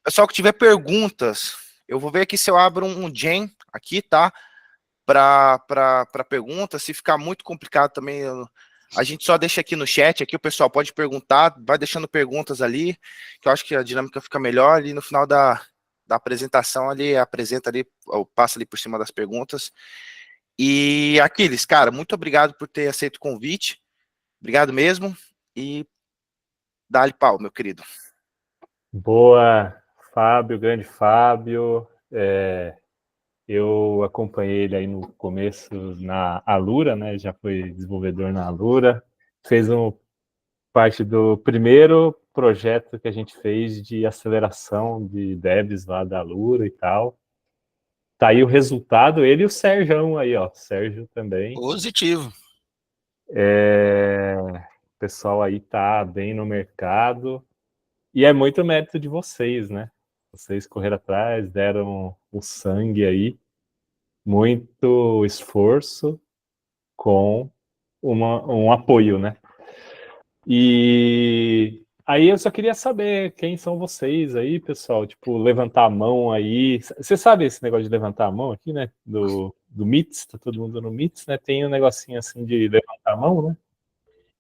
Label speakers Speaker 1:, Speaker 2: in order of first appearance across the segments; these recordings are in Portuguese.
Speaker 1: Pessoal que tiver perguntas, eu vou ver aqui se eu abro um Gen aqui, tá? Para perguntas. Se ficar muito complicado também, a gente só deixa aqui no chat, aqui o pessoal pode perguntar, vai deixando perguntas ali, que eu acho que a dinâmica fica melhor ali no final da apresentação, ali apresenta ali, ou passa ali por cima das perguntas. E Aquiles, cara, muito obrigado por ter aceito o convite, obrigado mesmo, e dá-lhe pau, meu querido.
Speaker 2: Boa, Fábio, grande Fábio. Eu acompanhei ele aí no começo na Alura, né? Já foi desenvolvedor na Alura. Fez parte do primeiro projeto que a gente fez de aceleração de devs lá da Alura e tal. Tá aí o resultado, ele e o Sérgio aí, ó. Sérgio também.
Speaker 3: Positivo.
Speaker 2: O pessoal aí tá bem no mercado. E é muito mérito de vocês, né? Vocês correram atrás, deram o sangue aí. Muito esforço com um apoio, né? E aí eu só queria saber quem são vocês aí, pessoal. Tipo, levantar a mão aí. Você sabe esse negócio de levantar a mão aqui, né? Do Meets, tá todo mundo no Meets, né? Tem um negocinho assim de levantar a mão, né?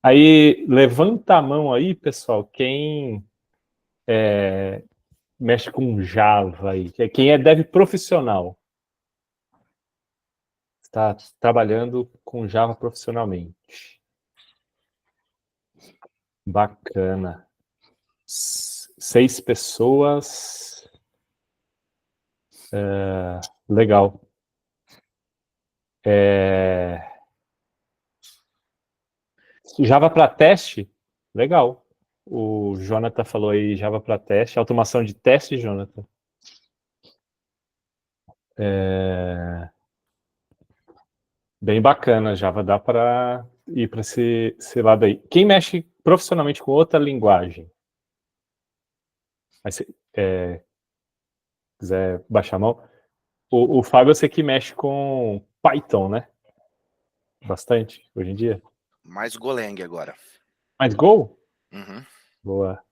Speaker 2: Aí, levanta a mão aí, pessoal, quem mexe com Java aí. Quem é dev profissional. Está trabalhando com Java profissionalmente. Bacana. 6 pessoas. Legal. Java para teste? Legal. O Jonathan falou aí Java para teste. Automação de teste, Jonathan. Bem bacana. Java dá para ir para esse lado aí. Quem mexe profissionalmente com outra linguagem? Aí, se quiser baixar a mão. O Fábio, eu sei que mexe com Python, né? Bastante, hoje em dia.
Speaker 1: Mais Golang agora.
Speaker 2: Mas Go?
Speaker 1: Uhum.
Speaker 2: Boa.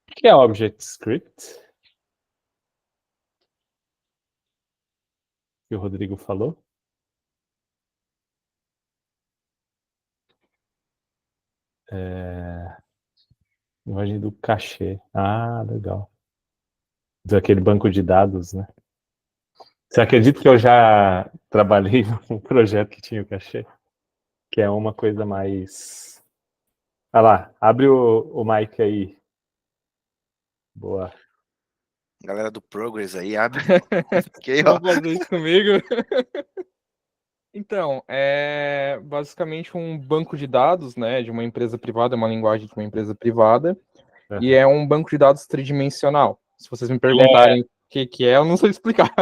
Speaker 2: O que é ObjectScript? Que o Rodrigo falou. Linguagem do cachê. Ah, legal. Daquele banco de dados, né? Você acredita que eu já trabalhei num projeto que tinha o cachê? Que é uma coisa mais... Ah lá, abre o mic aí. Boa.
Speaker 1: Galera do Progress aí, abre. Okay,
Speaker 4: Vão fazer isso comigo? Então, é basicamente um banco de dados, né, de uma empresa privada, uma linguagem de uma empresa privada, e é um banco de dados tridimensional. Se vocês me perguntarem o que é, eu não sei explicar.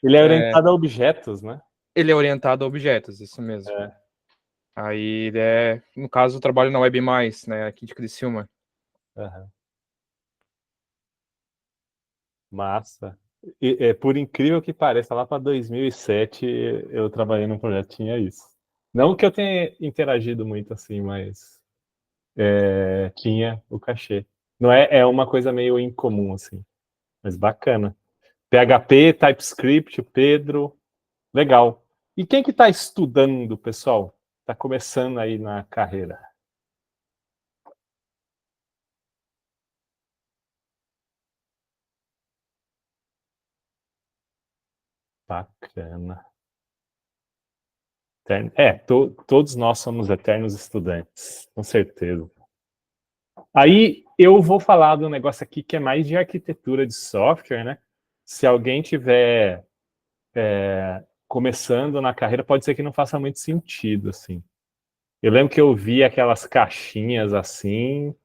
Speaker 2: Ele é orientado a objetos, né?
Speaker 4: Ele é orientado a objetos, isso mesmo. Aí, no caso, eu trabalho na Web+, né, aqui de Criciúma.
Speaker 2: Massa. Por incrível que pareça, lá para 2007 eu trabalhei num projeto que tinha isso. Não que eu tenha interagido muito assim, mas tinha o cachê. Não é uma coisa meio incomum assim, mas bacana. PHP, TypeScript, o Pedro, legal. E quem que está estudando, pessoal? Está começando aí na carreira? Bacana. Todos nós somos eternos estudantes, com certeza. Aí eu vou falar do negócio aqui que é mais de arquitetura de software, né? Se alguém tiver começando na carreira, pode ser que não faça muito sentido, assim. Eu lembro que eu vi aquelas caixinhas assim,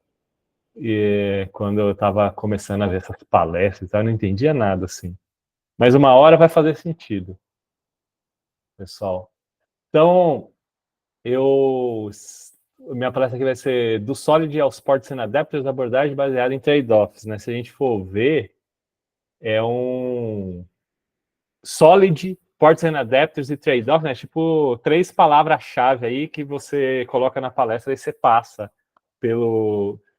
Speaker 2: quando eu estava começando a ver essas palestras, eu não entendia nada, assim. Mas uma hora vai fazer sentido, pessoal. Então, minha palestra aqui vai ser do Solid aos Ports and Adapters, abordagem baseada em trade-offs, né? Se a gente for ver, é um Solid, Ports and Adapters e trade-offs, né? Tipo, 3 palavras-chave aí que você coloca na palestra e você passa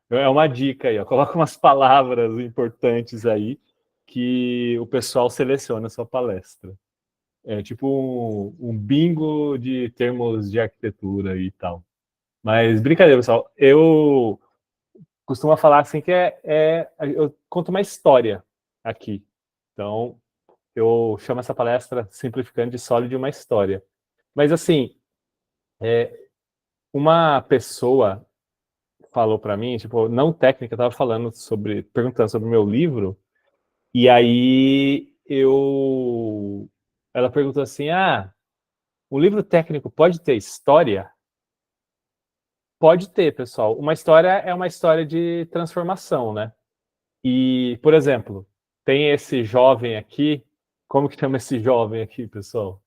Speaker 2: É uma dica aí, ó. Coloca umas palavras importantes aí que o pessoal seleciona a sua palestra. É tipo um bingo de termos de arquitetura e tal. Mas brincadeira, pessoal. Eu costumo falar assim que eu conto uma história aqui. Então, eu chamo essa palestra, simplificando, de sólido uma história. Mas assim, uma pessoa falou para mim, tipo, não técnica, estava perguntando sobre o meu livro, e aí ela perguntou assim, um livro técnico pode ter história? Pode ter, pessoal. Uma história é uma história de transformação, né? E, por exemplo, tem esse jovem aqui, como que chama esse jovem aqui, pessoal?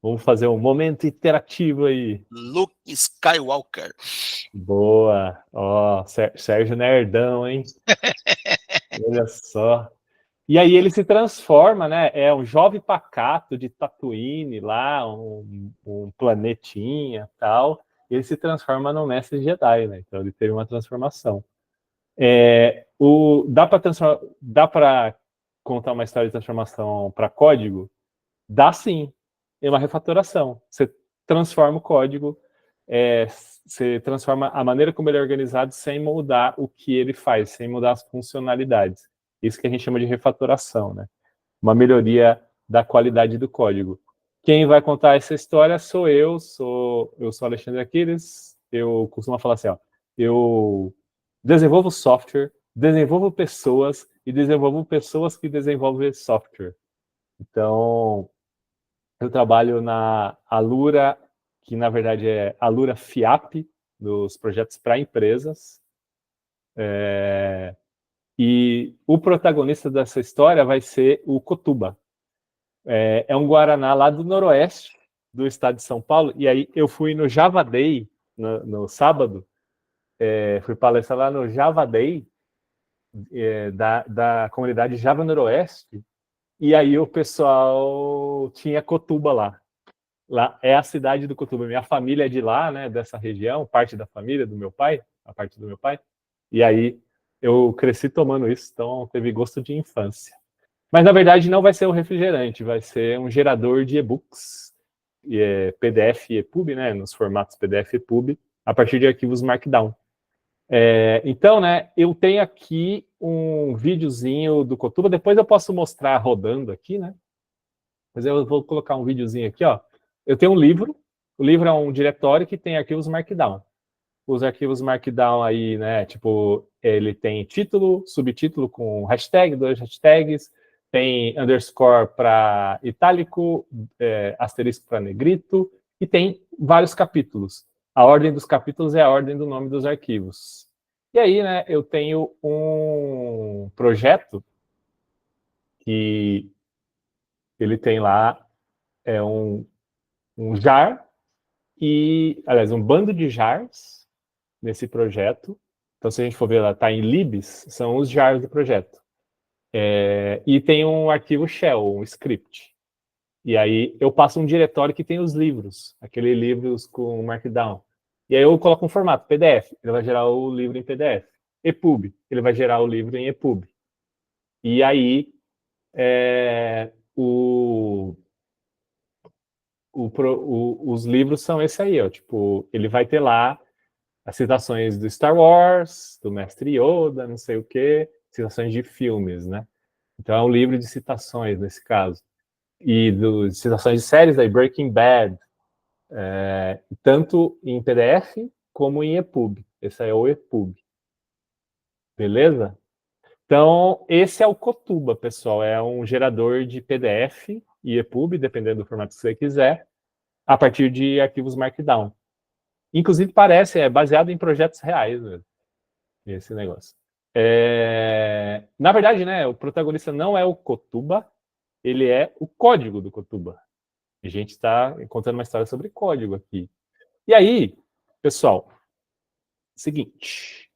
Speaker 2: Vamos fazer um momento interativo aí.
Speaker 3: Luke Skywalker.
Speaker 2: Boa. Ó, Sérgio Nerdão, hein? Olha só. E aí ele se transforma, né? É um jovem pacato de Tatooine lá, um planetinha tal. Ele se transforma num mestre Jedi, né? Então ele teve uma transformação. Dá para contar uma história de transformação para código? Dá sim. É uma refatoração. Você transforma o código, você transforma a maneira como ele é organizado sem mudar o que ele faz, sem mudar as funcionalidades. Isso que a gente chama de refatoração, né? Uma melhoria da qualidade do código. Quem vai contar essa história sou eu sou Alexandre Aquiles. Eu costumo falar assim, ó, eu desenvolvo software, desenvolvo pessoas e desenvolvo pessoas que desenvolvem software. Então, eu trabalho na Alura, que na verdade é Alura FIAP, dos projetos para empresas. E o protagonista dessa história vai ser o Cotuba. É um Guaraná lá do noroeste do estado de São Paulo. E aí eu fui no Java Day, no sábado, fui palestrar lá no Java Day, da comunidade Java Noroeste. E aí o pessoal tinha Cotuba lá. Lá é a cidade do Cotuba. Minha família é de lá, né, dessa região, parte da família do meu pai, a parte do meu pai. E aí eu cresci tomando isso, então teve gosto de infância. Mas na verdade não vai ser um refrigerante, vai ser um gerador de e-books, PDF e EPUB, né, nos formatos PDF e EPUB, a partir de arquivos Markdown. Então, né, eu tenho aqui um videozinho do Cotuba, depois eu posso mostrar rodando aqui, né? Mas eu vou colocar um videozinho aqui, ó. Eu tenho um livro, o livro é um diretório que tem arquivos Markdown. Os arquivos Markdown aí, né, tipo, ele tem título, subtítulo com hashtag, 2 hashtags, tem underscore para itálico, asterisco para negrito, e tem vários capítulos. A ordem dos capítulos é a ordem do nome dos arquivos. E aí, né, eu tenho um projeto que ele tem lá um jar, aliás, um bando de jars nesse projeto. Então, se a gente for ver lá, está em libs, são os jars do projeto. E tem um arquivo shell, um script. E aí eu passo um diretório que tem os livros, aqueles livros com Markdown. E aí eu coloco um formato, PDF, ele vai gerar o livro em PDF. EPUB, ele vai gerar o livro em EPUB. E aí os livros são esse aí, ó, tipo, ele vai ter lá as citações do Star Wars, do Mestre Yoda, não sei o quê, citações de filmes, né? Então é um livro de citações nesse caso. E de citações de séries, aí Breaking Bad, tanto em PDF como em EPUB. Esse aí é o EPUB. Beleza? Então, esse é o Cotuba, pessoal. É um gerador de PDF e EPUB, dependendo do formato que você quiser, a partir de arquivos Markdown. Inclusive, é baseado em projetos reais, né, esse negócio. Na verdade, né, o protagonista não é o Cotuba, ele é o código do Cotuba. A gente está contando uma história sobre código aqui. E aí, pessoal, seguinte,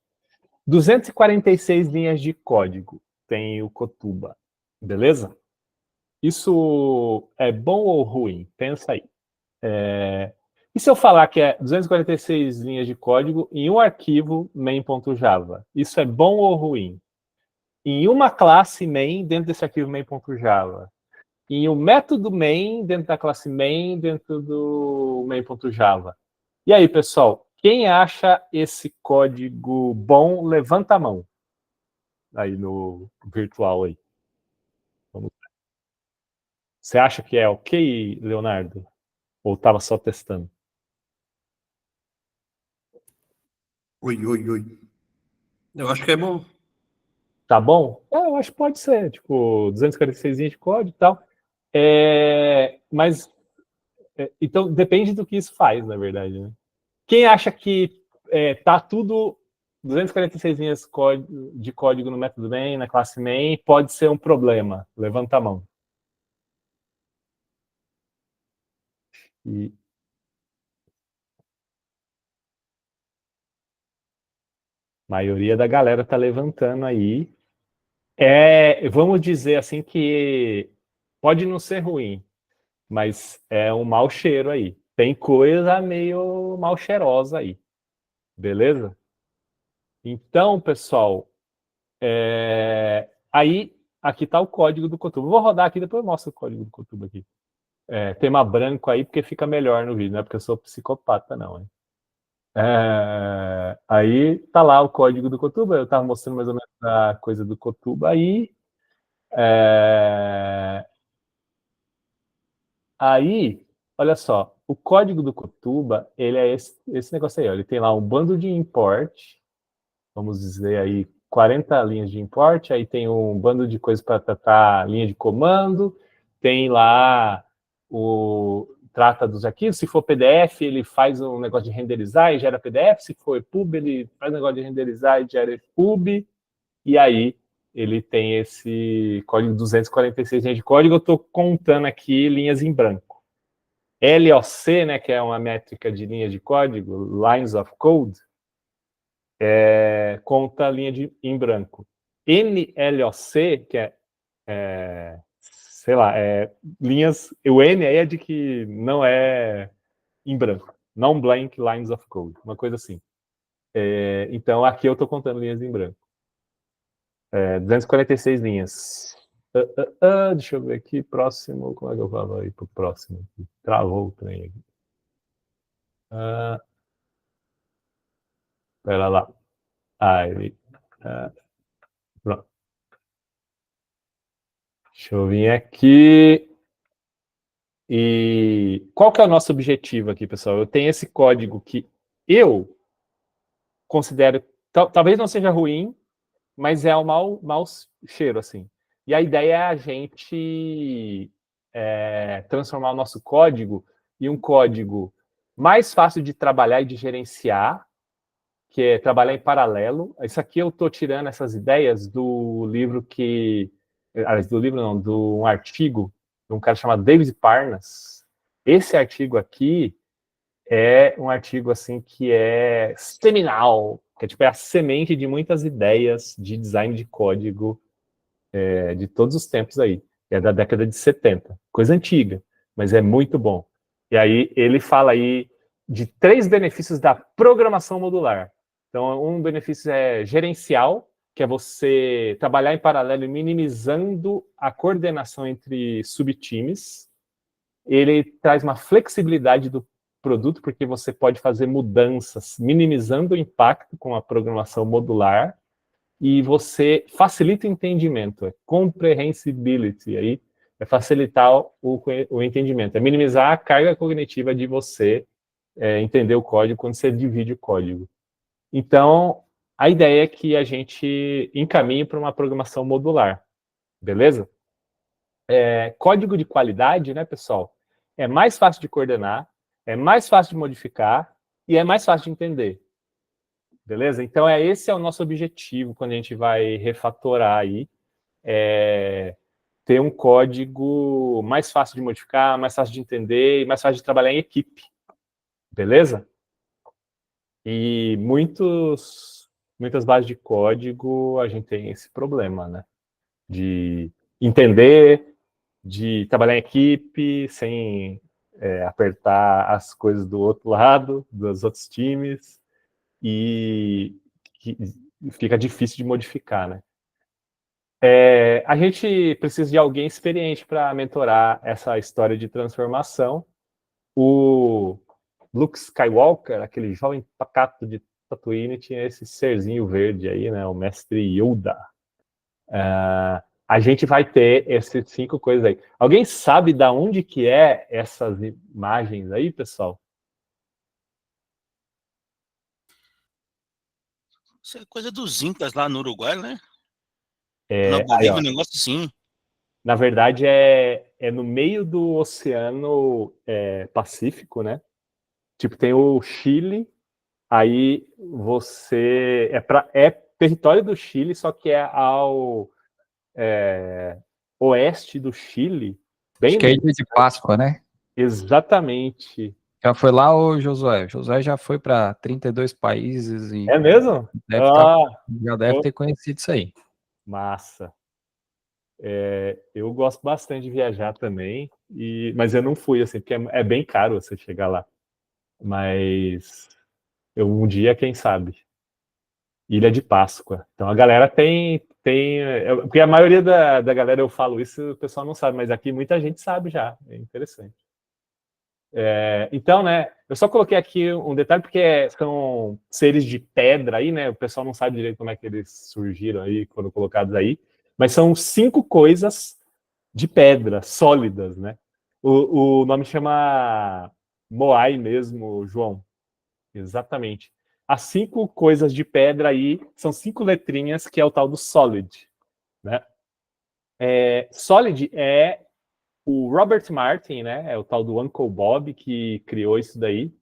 Speaker 2: 246 linhas de código tem o Cotuba, beleza? Isso é bom ou ruim? Pensa aí. E se eu falar que é 246 linhas de código em um arquivo main.java? Isso é bom ou ruim? Em uma classe main dentro desse arquivo main.java? Em um método main dentro da classe main dentro do main.java? E aí, pessoal, quem acha esse código bom, levanta a mão. Aí no virtual aí. Vamos ver. Você acha que é ok, Leonardo? Ou estava só testando?
Speaker 5: Oi. Eu acho que é bom.
Speaker 2: Tá bom? Eu acho que pode ser, tipo, 246 linhas de código e tal. Mas, então, depende do que isso faz, na verdade, né? Quem acha que tá tudo 246 linhas de código no método main, na classe main, pode ser um problema? Levanta a mão. E a maioria da galera tá levantando aí. Vamos dizer assim que pode não ser ruim, mas é um mau cheiro aí. Tem coisa meio mal cheirosa aí. Beleza? Então, pessoal, aí aqui está o código do Kotuba. Vou rodar aqui, depois eu mostro o código do Kotuba aqui. Tema branco aí, porque fica melhor no vídeo, não é porque eu sou psicopata, não. Hein? Aí tá lá o código do Kotuba, eu estava mostrando mais ou menos a coisa do Kotuba aí. Aí, olha só, o código do Kotuba, ele é esse negócio aí, ó, ele tem lá um bando de import, vamos dizer aí 40 linhas de import, aí tem um bando de coisas para tratar linha de comando, tem lá trata dos arquivos, se for PDF, ele faz um negócio de renderizar e gera PDF, se for EPUB, ele faz um negócio de renderizar e gera EPUB, e aí ele tem esse código 246 linhas de código, eu estou contando aqui linhas em branco. LOC, né, que é uma métrica de linha de código, Lines of Code, conta a linha em branco. NLOC, que sei lá, linhas... O N aí é de que não é em branco. Non-blank lines of code, uma coisa assim. Então, aqui eu estou contando linhas em branco. 246 linhas. Deixa eu ver aqui, próximo... Como é que eu falo aí pro próximo? Travou o trem aqui. Pera lá. Aí, pronto. Deixa eu vir aqui. E qual que é o nosso objetivo aqui, pessoal? Eu tenho esse código que eu considero, talvez não seja ruim, mas é um mau cheiro, assim. E a ideia é a gente transformar o nosso código em um código mais fácil de trabalhar e de gerenciar, que é trabalhar em paralelo. Isso aqui eu estou tirando essas ideias do livro do livro não, de um artigo de um cara chamado David Parnas. Esse artigo aqui é um artigo assim que é seminal, que é a semente de muitas ideias de design de código de todos os tempos aí. É da década de 70, coisa antiga, mas é muito bom. E aí ele fala aí de 3 benefícios da programação modular. Então, um benefício é gerencial, que é você trabalhar em paralelo e minimizando a coordenação entre subtimes. Ele traz uma flexibilidade do produto, porque você pode fazer mudanças, minimizando o impacto com a programação modular, e você facilita o entendimento, comprehensibility, aí é facilitar o entendimento, é minimizar a carga cognitiva de você entender o código quando você divide o código. Então, a ideia é que a gente encaminhe para uma programação modular, beleza? Código de qualidade, né, pessoal? É mais fácil de coordenar, é mais fácil de modificar e é mais fácil de entender. Beleza? Então, esse é o nosso objetivo quando a gente vai refatorar aí. Ter um código mais fácil de modificar, mais fácil de entender e mais fácil de trabalhar em equipe. Beleza? E muitas bases de código a gente tem esse problema, né? De entender, de trabalhar em equipe, sem apertar as coisas do outro lado, dos outros times, e que fica difícil de modificar, né? A gente precisa de alguém experiente para mentorar essa história de transformação. O Luke Skywalker, aquele jovem pacato de Tatooine, tinha esse serzinho verde aí, né? O mestre Yoda. A gente vai ter essas 5 coisas aí. Alguém sabe de onde que é essas imagens aí, pessoal?
Speaker 3: Isso é coisa dos Incas lá no Uruguai, né?
Speaker 2: Aí,
Speaker 3: Na Bolívia,
Speaker 2: ó,
Speaker 3: um negócio assim.
Speaker 2: na verdade, é no meio do Oceano Pacífico, né? Tipo, tem o Chile, aí você... É território do Chile, só que é ao oeste do Chile. Bem
Speaker 6: Acho que é Ilha de Páscoa, né?
Speaker 2: Exatamente.
Speaker 6: Já foi lá o Josué? O Josué já foi para 32 países e
Speaker 2: É mesmo?
Speaker 6: já deve ter conhecido isso aí.
Speaker 2: Massa. Eu gosto bastante de viajar também, mas eu não fui, assim, porque é bem caro você chegar lá. Mas um dia, quem sabe? Ilha de Páscoa. Então a galera tem porque a maioria da galera, eu falo isso, o pessoal não sabe, mas aqui muita gente sabe já. É interessante. Então, né, eu só coloquei aqui um detalhe, porque são seres de pedra aí, né? O pessoal não sabe direito como é que eles surgiram aí, foram colocados aí, mas são 5 coisas de pedra, sólidas, né? O nome chama Moai mesmo, João. Exatamente. As 5 coisas de pedra aí são 5 letrinhas, que é o tal do Solid, né? Solid é o Robert Martin, né? É o tal do Uncle Bob que criou isso daí.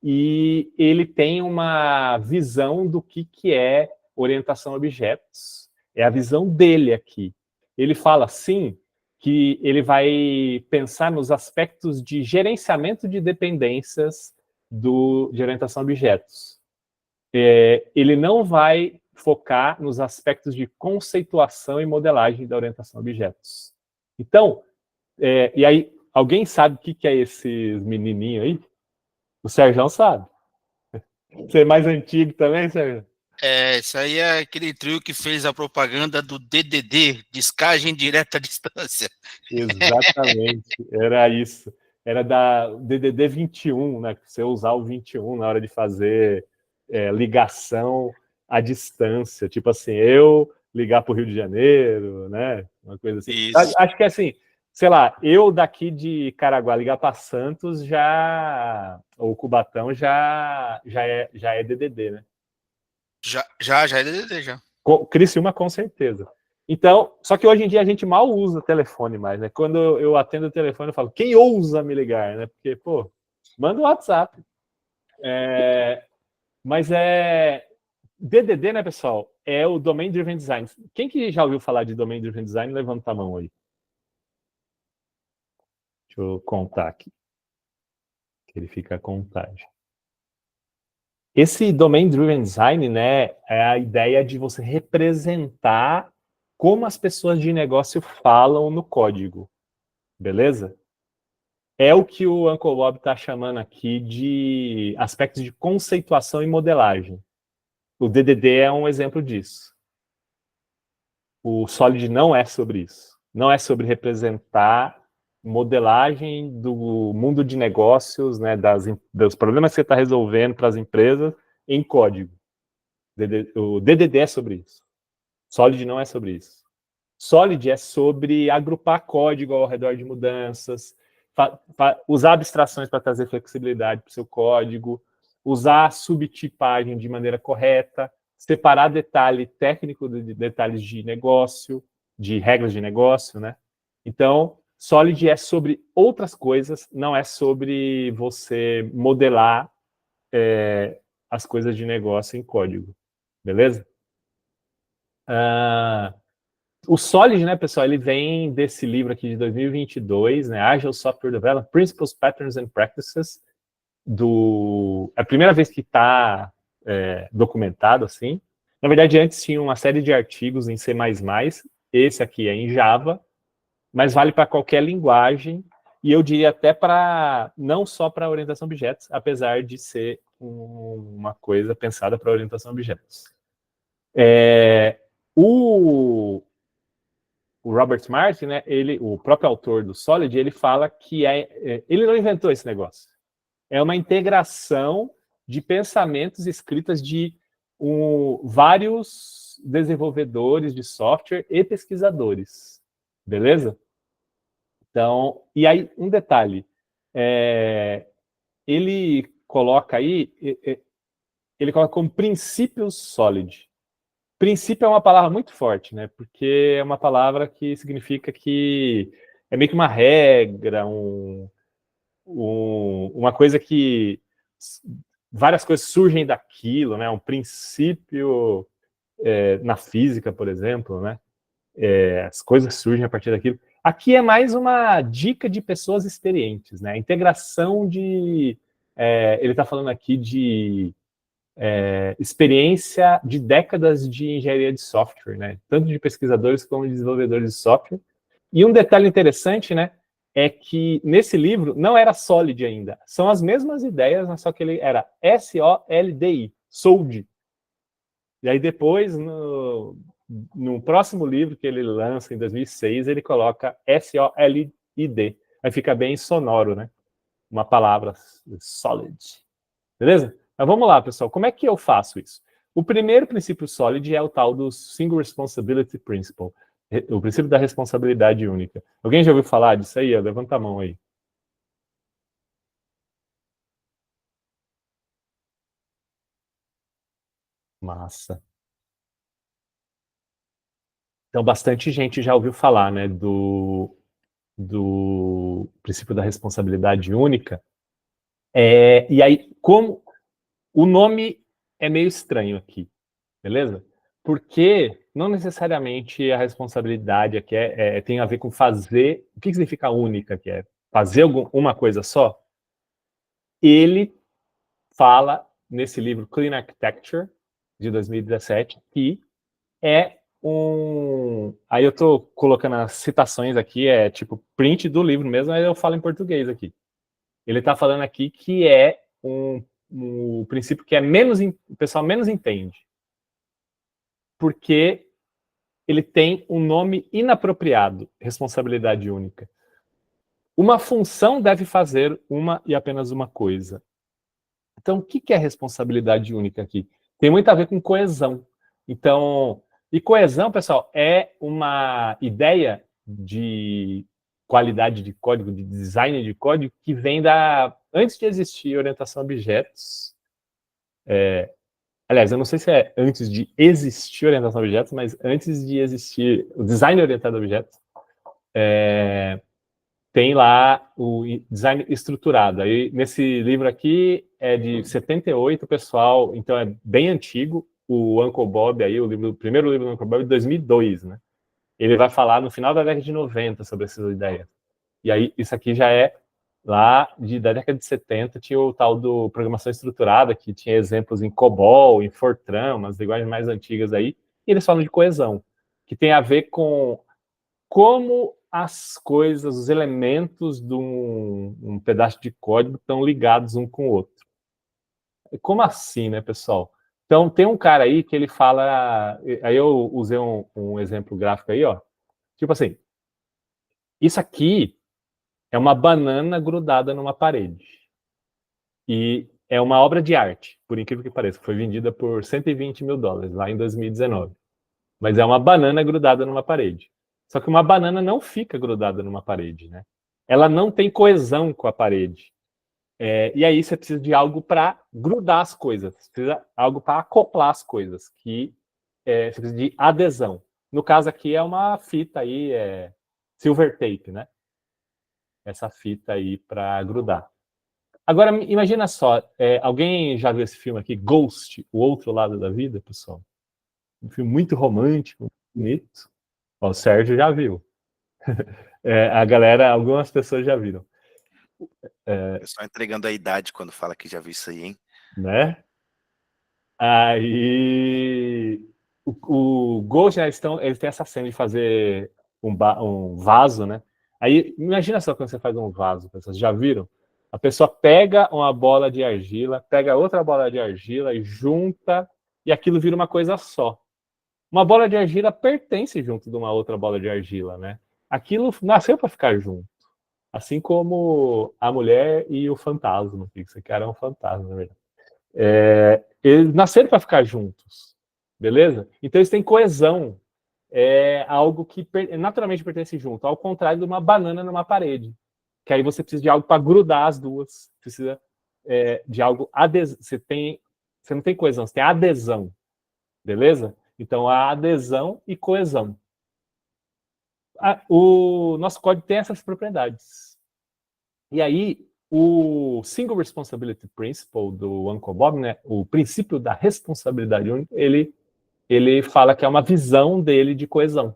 Speaker 2: E ele tem uma visão do que é orientação a objetos. É a visão dele aqui. Ele fala, sim, que ele vai pensar nos aspectos de gerenciamento de dependências de orientação a objetos. Ele não vai focar nos aspectos de conceituação e modelagem da orientação a objetos. Então, e aí, alguém sabe o que é esses menininhos aí? O Sérgio sabe. Você é mais antigo também, Sérgio?
Speaker 3: Isso aí é aquele trio que fez a propaganda do DDD, descagem direta à distância.
Speaker 2: Exatamente, era isso. Era da DDD 21, né? Você usar o 21 na hora de fazer ligação à distância. Tipo assim, eu ligar para o Rio de Janeiro, né? Uma coisa assim.
Speaker 3: Isso.
Speaker 2: Acho que é assim, sei lá, eu daqui de Caraguá ligar para Santos ou Cubatão já é DDD, né?
Speaker 3: Já é DDD, já.
Speaker 2: Criciúma, com certeza. Então, só que hoje em dia a gente mal usa telefone mais, né? Quando eu atendo o telefone, eu falo, quem ousa me ligar, né? Porque, pô, manda o WhatsApp. Mas DDD, né, pessoal? É o Domain Driven Design. Quem que já ouviu falar de Domain Driven Design? Levanta a mão aí. Deixa eu contar aqui. Que ele fica a contagem. Esse Domain Driven Design, né, é a ideia de você representar como as pessoas de negócio falam no código, beleza? É o que o Uncle Bob está chamando aqui de aspectos de conceituação e modelagem. O DDD é um exemplo disso. O Solid não é sobre isso. Não é sobre representar modelagem do mundo de negócios, né, dos problemas que você está resolvendo para as empresas em código. O DDD é sobre isso. Solid não é sobre isso. Solid é sobre agrupar código ao redor de mudanças, usar abstrações para trazer flexibilidade para o seu código, usar subtipagem de maneira correta, separar detalhe técnico de detalhes de negócio, de regras de negócio, né? Então, Solid é sobre outras coisas, não é sobre você modelar as coisas de negócio em código, beleza? O Solid, né, pessoal, ele vem desse livro aqui de 2022, né, Agile Software Development, Principles, Patterns and Practices, é a primeira vez que está documentado, assim. Na verdade, antes tinha uma série de artigos em C++, esse aqui é em Java, mas vale para qualquer linguagem, e eu diria até para não só para orientação a objetos, apesar de ser uma coisa pensada para orientação a objetos. O Robert Martin, né, o próprio autor do Solid, ele fala que ele não inventou esse negócio. É uma integração de pensamentos escritas de vários desenvolvedores de software e pesquisadores. Beleza? Então, e aí, um detalhe. Ele coloca aí, ele coloca como princípios Solid. Princípio é uma palavra muito forte, né? Porque é uma palavra que significa que é meio que uma regra, uma coisa que várias coisas surgem daquilo, né? Um princípio na física, por exemplo, né? As coisas surgem a partir daquilo. Aqui é mais uma dica de pessoas experientes, né? A integração de... ele está falando aqui de experiência de décadas de engenharia de software, né? Tanto de pesquisadores como de desenvolvedores de software. E um detalhe interessante, né? É que nesse livro não era Solid ainda. São as mesmas ideias, mas só que ele era SOLDI, SOLD. E aí depois, no próximo livro que ele lança em 2006, ele coloca SOLID. Aí fica bem sonoro, né? Uma palavra, solid. Beleza? Mas vamos lá, pessoal. Como é que eu faço isso? O primeiro princípio Solid é o tal do Single Responsibility Principle, o princípio da responsabilidade única. Alguém já ouviu falar disso aí? Levanta a mão aí. Massa. Então, bastante gente já ouviu falar, né, do princípio da responsabilidade única. E aí, como o nome é meio estranho aqui, beleza? Porque não necessariamente a responsabilidade aqui tem a ver com fazer... O que significa única, que é fazer uma coisa só? Ele fala, nesse livro Clean Architecture, de 2017, que é Aí eu estou colocando as citações aqui, tipo print do livro mesmo, aí eu falo em português aqui. Ele está falando aqui que é um princípio que o pessoal menos entende. Porque ele tem um nome inapropriado, responsabilidade única. Uma função deve fazer uma e apenas uma coisa. Então, o que é responsabilidade única aqui? Tem muito a ver com coesão. Então, e coesão, pessoal, é uma ideia de qualidade de código, de design de código, que vem antes de existir orientação a objetos. Aliás, eu não sei se é antes de existir orientação a objetos, mas antes de existir o design orientado a objetos, tem lá o design estruturado. Aí, nesse livro aqui é de 78, pessoal, então é bem antigo. O Uncle Bob, aí, o primeiro livro do Uncle Bob, de 2002, né? Ele vai falar no final da década de 90 sobre essas ideias. E aí, isso aqui já é lá da década de 70, tinha o tal do programação estruturada, que tinha exemplos em COBOL, em Fortran, umas linguagens mais antigas aí, e eles falam de coesão, que tem a ver com como as coisas, os elementos de um pedaço de código estão ligados um com o outro. Como assim, né, pessoal? Então, tem um cara aí que ele fala... Aí eu usei um exemplo gráfico aí, ó. Tipo assim, isso aqui é uma banana grudada numa parede. E é uma obra de arte, por incrível que pareça. Foi vendida por $120 mil, lá em 2019. Mas é uma banana grudada numa parede. Só que uma banana não fica grudada numa parede, né? Ela não tem coesão com a parede. E aí você precisa de algo para grudar as coisas. Você precisa de algo para acoplar as coisas. Você precisa de adesão. No caso aqui é uma fita aí, silver tape, né? Essa fita aí para grudar. Agora, imagina só, alguém já viu esse filme aqui, Ghost, O Outro Lado da Vida, pessoal? Um filme muito romântico, bonito. Ó, o Sérgio já viu. A galera, algumas pessoas já viram.
Speaker 1: O pessoal entregando a idade quando fala que já viu isso aí, hein?
Speaker 2: Né? Aí o Ghost, né, eles têm essa cena de fazer um vaso, né? Aí, imagina só quando você faz um vaso, vocês já viram? A pessoa pega uma bola de argila, pega outra bola de argila e junta, e aquilo vira uma coisa só. Uma bola de argila pertence junto de uma outra bola de argila, né? Aquilo nasceu para ficar junto. Assim como a mulher e o fantasma, que isso aqui era um fantasma, na verdade. Eles nasceram para ficar juntos, beleza? Então eles têm coesão. É algo que naturalmente pertence junto, ao contrário de uma banana numa parede, que aí você precisa de algo para grudar as duas, precisa de algo você não tem coesão, você tem adesão, beleza? Então a adesão e coesão. O nosso código tem essas propriedades. E aí o Single Responsibility Principle do Uncle Bob, né, o princípio da responsabilidade única, ele fala que é uma visão dele de coesão.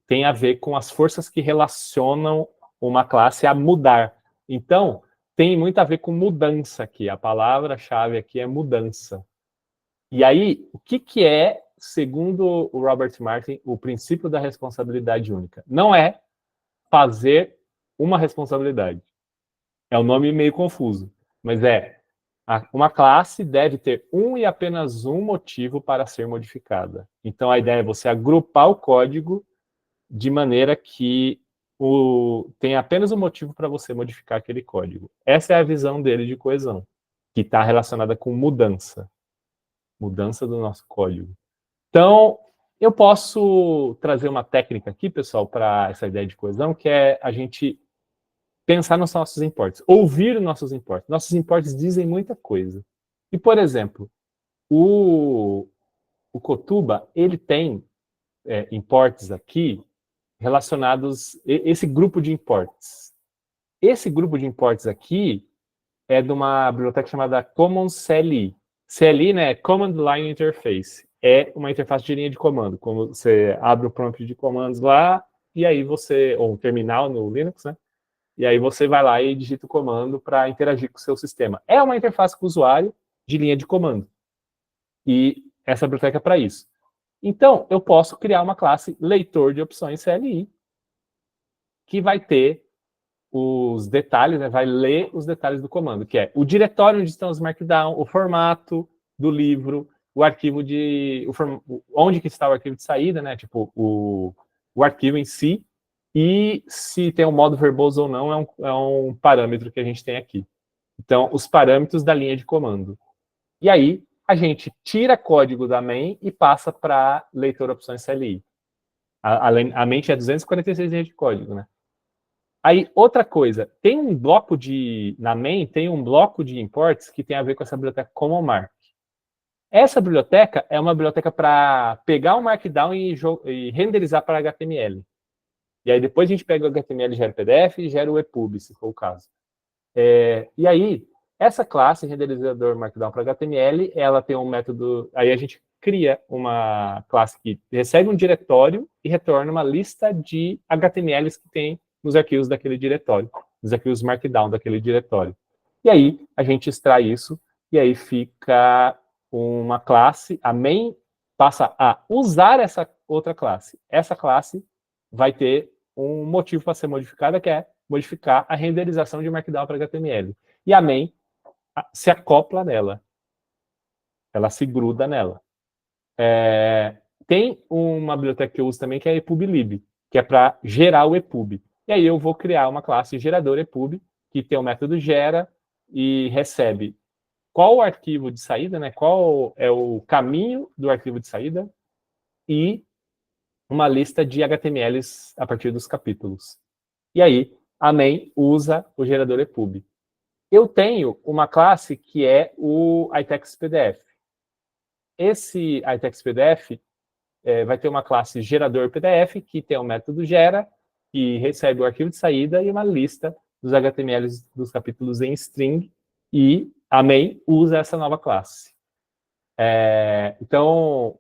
Speaker 2: Tem a ver com as forças que relacionam uma classe a mudar. Então, tem muito a ver com mudança aqui. A palavra-chave aqui é mudança. E aí, o que é, segundo o Robert Martin, o princípio da responsabilidade única? Não é fazer uma responsabilidade. É um nome meio confuso, mas uma classe deve ter um e apenas um motivo para ser modificada. Então, a ideia é você agrupar o código de maneira que tem apenas um motivo para você modificar aquele código. Essa é a visão dele de coesão, que está relacionada com mudança do nosso código. Então, eu posso trazer uma técnica aqui, pessoal, para essa ideia de coesão, que é a gente pensar nos nossos imports, ouvir os nossos imports. Nossos imports dizem muita coisa. E, por exemplo, o Kotuba, ele tem imports aqui relacionados, esse grupo de imports. Esse grupo de imports aqui é de uma biblioteca chamada Commons CLI. CLI, né, Command Line Interface. É uma interface de linha de comando. Como você abre o prompt de comandos lá, e aí ou um terminal no Linux, né? E aí você vai lá e digita o comando para interagir com o seu sistema. É uma interface com o usuário de linha de comando. E essa biblioteca é para isso. Então, eu posso criar uma classe leitor de opções CLI, que vai ter os detalhes, né, vai ler os detalhes do comando, que é o diretório onde estão os markdown, o formato do livro, o arquivo onde que está o arquivo de saída, né, tipo, o arquivo em si, e se tem um modo verboso ou não, é um parâmetro que a gente tem aqui. Então, os parâmetros da linha de comando. E aí, a gente tira código da main e passa para leitor opções CLI. A main é 246 linhas de código, né? Aí, outra coisa, na main tem um bloco de imports que tem a ver com essa biblioteca CommonMark. Essa biblioteca é uma biblioteca para pegar o Markdown e renderizar para HTML. E aí depois a gente pega o HTML, gera o PDF e gera o EPUB, se for o caso. E aí, essa classe, renderizador Markdown para HTML, ela tem um método... Aí a gente cria uma classe que recebe um diretório e retorna uma lista de HTMLs que tem nos arquivos daquele diretório, nos arquivos Markdown daquele diretório. E aí, a gente extrai isso, e aí fica uma classe, a main passa a usar essa outra classe. Essa classe vai ter um motivo para ser modificada, que é modificar a renderização de Markdown para HTML. E a main se acopla nela. Ela se gruda nela. Tem uma biblioteca que eu uso também, que é a EPUBlib, que é para gerar o EPUB. E aí eu vou criar uma classe gerador EPUB, que tem o método gera e recebe qual o arquivo de saída, né? Qual é o caminho do arquivo de saída e uma lista de HTMLs a partir dos capítulos. E aí, a main usa o gerador EPUB. Eu tenho uma classe que é o iTextPDF. Esse iTextPDF vai ter uma classe gerador PDF, que tem o método gera, que recebe o arquivo de saída e uma lista dos HTMLs dos capítulos em string, e a main usa essa nova classe. Então,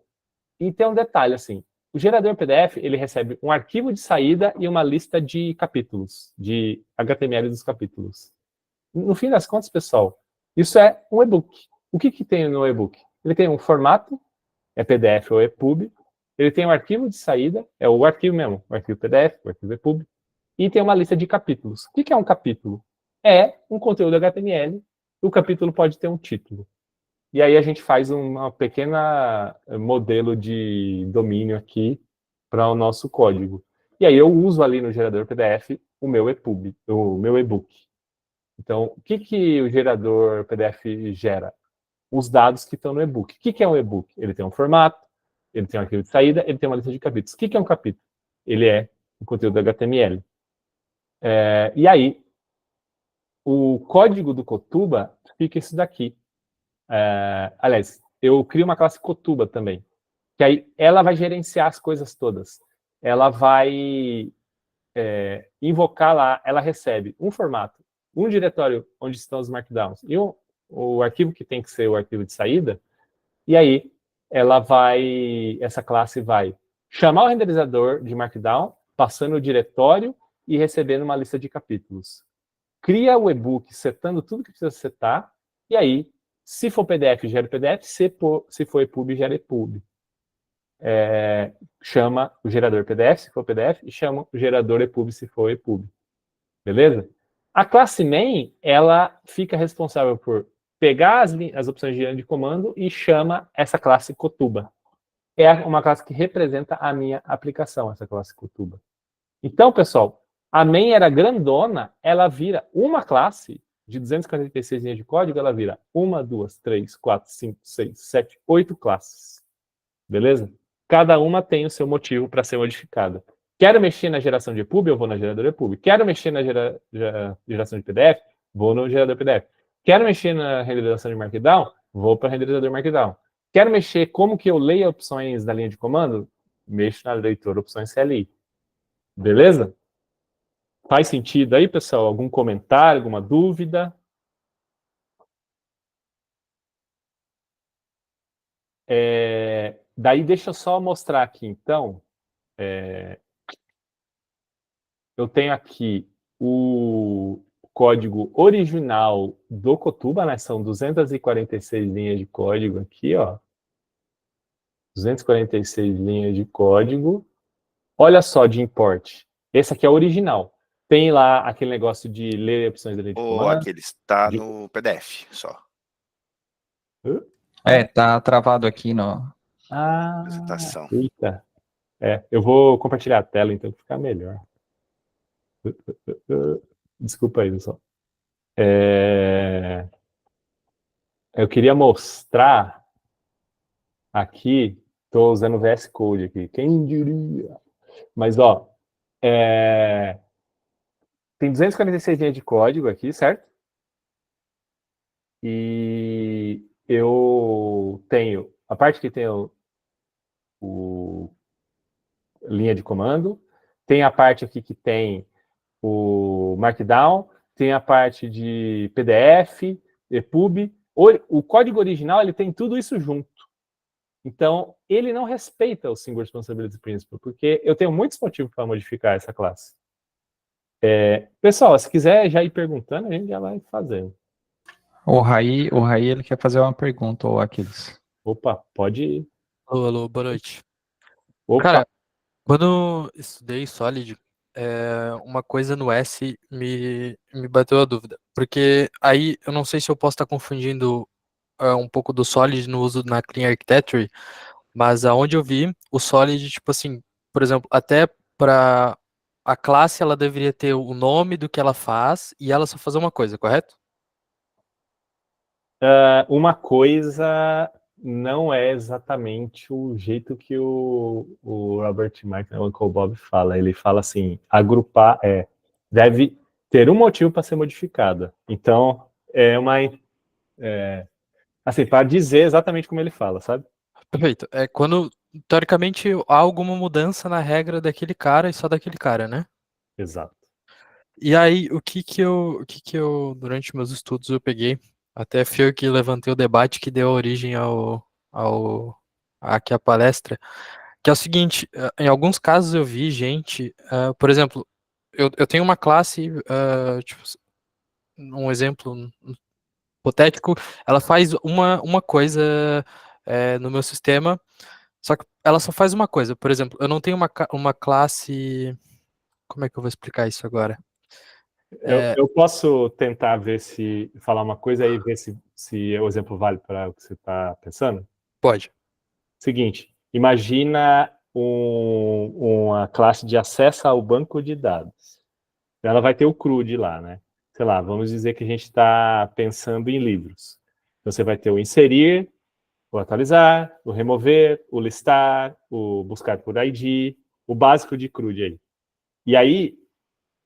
Speaker 2: e tem um detalhe, assim, o gerador PDF, ele recebe um arquivo de saída e uma lista de capítulos, de HTML dos capítulos. No fim das contas, pessoal, isso é um e-book. O que tem no e-book? Ele tem um formato, é PDF ou EPUB, Ele tem um arquivo de saída, é o arquivo mesmo, o arquivo PDF, o arquivo EPUB, e tem uma lista de capítulos. O que é um capítulo? É um conteúdo HTML, o capítulo pode ter um título. E aí a gente faz uma pequena modelo de domínio aqui para o nosso código. E aí eu uso ali no gerador PDF o meu EPUB, o meu e-book. Então, o que o gerador PDF gera? Os dados que estão no e-book. O que é um e-book? Ele tem um formato, ele tem um arquivo de saída, ele tem uma lista de capítulos. O que é um capítulo? Ele é um conteúdo HTML. E aí, o código do Cotuba fica isso daqui. Aliás, eu crio uma classe Cotuba também, que aí ela vai gerenciar as coisas todas. Ela vai invocar lá, ela recebe um formato, um diretório onde estão os markdowns e o arquivo que tem que ser o arquivo de saída, e aí essa classe vai chamar o renderizador de markdown, passando o diretório e recebendo uma lista de capítulos. Cria o e-book setando tudo que precisa setar, e aí, se for PDF, gera o PDF, se for EPUB, gera EPUB. Chama o gerador PDF, se for PDF, e chama o gerador EPUB, se for EPUB. Beleza? A classe main, ela fica responsável por pegar as opções de linha de comando e chama essa classe Cotuba. É uma classe que representa a minha aplicação, essa classe Cotuba. Então, pessoal, a main era grandona, ela vira uma classe de 246 linhas de código, ela vira 1, 2, 3, 4, 5, 6, 7, 8 classes. Beleza? Cada uma tem o seu motivo para ser modificada. Quero mexer na geração de EPUB, eu vou na geradora EPUB. Quero mexer na geração de PDF, vou no gerador PDF. Quero mexer na renderização de Markdown, vou para o renderizador Markdown. Quero mexer como que eu leio opções da linha de comando, mexo na leitura opções CLI. Beleza? Faz sentido aí, pessoal? Algum comentário, alguma dúvida? Daí deixa eu só mostrar aqui, então. Eu tenho aqui o código original do Cotuba, né? São 246 linhas de código aqui, ó. 246 linhas de código. Olha só de import. Esse aqui é o original. Tem lá aquele negócio de ler opções da linha de
Speaker 1: Ou
Speaker 2: comando.
Speaker 1: aquele está no PDF só.
Speaker 6: Tá travado aqui no.
Speaker 1: Apresentação.
Speaker 2: Eita. Eu vou compartilhar a tela, então, para ficar melhor. Desculpa aí, pessoal. Eu queria mostrar aqui, estou usando o VS Code aqui, quem diria? Mas, ó, tem 246 linhas de código aqui, certo? E eu tenho a parte que tem o linha de comando, tem a parte aqui que tem o Markdown, tem a parte de PDF, EPUB. O código original ele tem tudo isso junto. Então, ele não respeita o Single Responsibility Principle, porque eu tenho muitos motivos para modificar essa classe. Pessoal, se quiser já ir perguntando, a gente já vai fazendo.
Speaker 6: O Raí, ele quer fazer uma pergunta, ou Aquiles.
Speaker 2: Opa, pode ir.
Speaker 7: Alô, boa noite.
Speaker 2: Opa.
Speaker 7: Cara, quando estudei Solid, uma coisa no S me bateu a dúvida. Porque aí eu não sei se eu posso estar confundindo um pouco do Solid no uso na Clean Architecture, mas aonde eu vi o Solid, tipo assim, por exemplo, até para a classe ela deveria ter o nome do que ela faz e ela só fazer uma coisa, correto?
Speaker 2: Uma coisa não é exatamente o jeito que o Robert Martin, o Uncle Bob, fala. Ele fala assim, agrupar, deve ter um motivo para ser modificada. Então, assim, para dizer exatamente como ele fala, sabe?
Speaker 7: Perfeito. É quando, teoricamente, há alguma mudança na regra daquele cara e só daquele cara, né?
Speaker 2: Exato.
Speaker 7: E aí, o que que eu, durante meus estudos, eu peguei, até fui eu que levantei o debate que deu origem aqui a palestra, que é o seguinte, em alguns casos eu vi gente, por exemplo, eu tenho uma classe, tipo, um exemplo hipotético, ela faz uma coisa no meu sistema, Só que ela só faz uma coisa. Por exemplo, eu não tenho uma classe. Como é que eu vou explicar isso agora?
Speaker 2: Eu posso tentar ver se falar uma coisa aí, ver se o exemplo vale para o que você está pensando?
Speaker 7: Pode.
Speaker 2: Seguinte, imagina uma classe de acesso ao banco de dados. Ela vai ter o CRUD lá, né? Sei lá, vamos dizer que a gente está pensando em livros. Então, você vai ter o inserir, o atualizar, o remover, o listar, o buscar por ID, o básico de CRUD aí. E aí,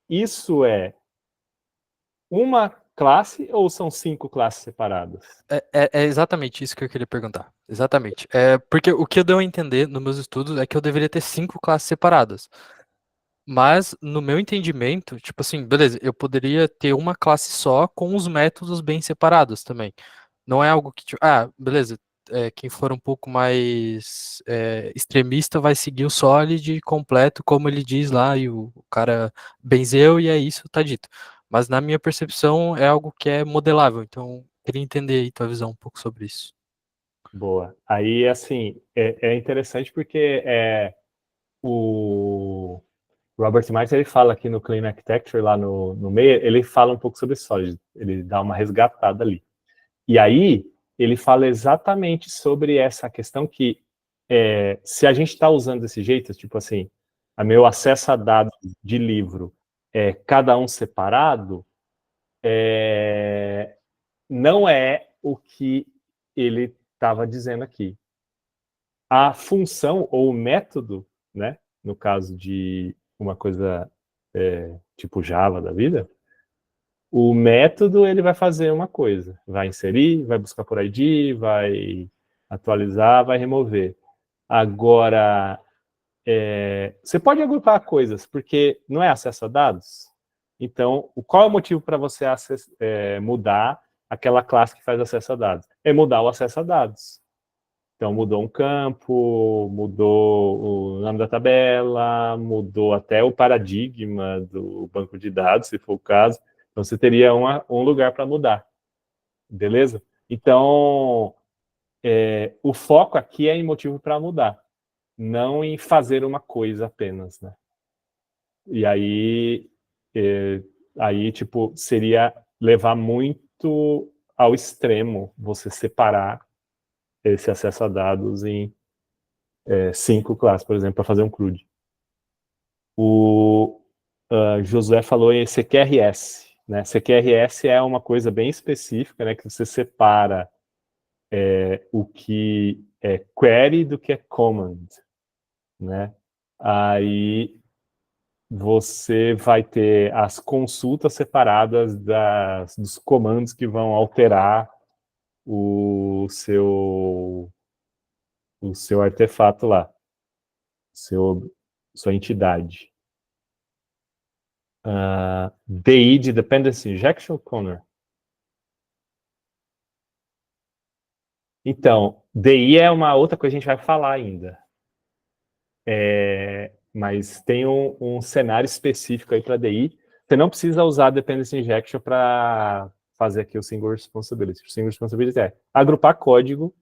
Speaker 2: isso é uma classe ou são 5 classes separadas?
Speaker 7: É exatamente isso que eu queria perguntar. Exatamente. Porque o que eu deu a entender nos meus estudos é que eu deveria ter 5 classes separadas. Mas, no meu entendimento, tipo assim, beleza, eu poderia ter uma classe só com os métodos bem separados também. Não é algo que, tipo, beleza, quem for um pouco mais extremista vai seguir o solid completo, como ele diz lá, e o cara benzeu, e é isso, tá dito. Mas na minha percepção é algo que é modelável, então queria entender aí tua visão um pouco sobre isso.
Speaker 2: Boa. Aí, assim, é interessante porque o Robert Martin, ele fala aqui no Clean Architecture, lá no meio, ele fala um pouco sobre Solid, ele dá uma resgatada ali. E aí, ele fala exatamente sobre essa questão que, se a gente está usando desse jeito, tipo assim, a meu acesso a dados de livro é cada um separado, não é o que ele estava dizendo aqui. A função ou o método, né, no caso de uma coisa tipo Java da vida, o método ele vai fazer uma coisa, vai inserir, vai buscar por ID, vai atualizar, vai remover. Agora, você pode agrupar coisas, porque não é acesso a dados. Então, qual é o motivo para você mudar aquela classe que faz acesso a dados? É mudar o acesso a dados. Então, mudou um campo, mudou o nome da tabela, mudou até o paradigma do banco de dados, se for o caso. Então, você teria um lugar para mudar. Beleza? Então, o foco aqui é em motivo para mudar, não em fazer uma coisa apenas, né? E aí, tipo, seria levar muito ao extremo você separar esse acesso a dados em 5 classes, por exemplo, para fazer um CRUD. O Josué falou em CQRS. Né? CQRS é uma coisa bem específica, né, que você separa o que é query do que é command. Né? Aí você vai ter as consultas separadas dos comandos que vão alterar o seu artefato lá, sua entidade. DI de Dependency Injection, Connor? Então, DI é uma outra coisa que a gente vai falar ainda. Mas tem um cenário específico aí para DI. Você não precisa usar Dependency Injection para fazer aqui o Single Responsibility. O Single Responsibility é agrupar código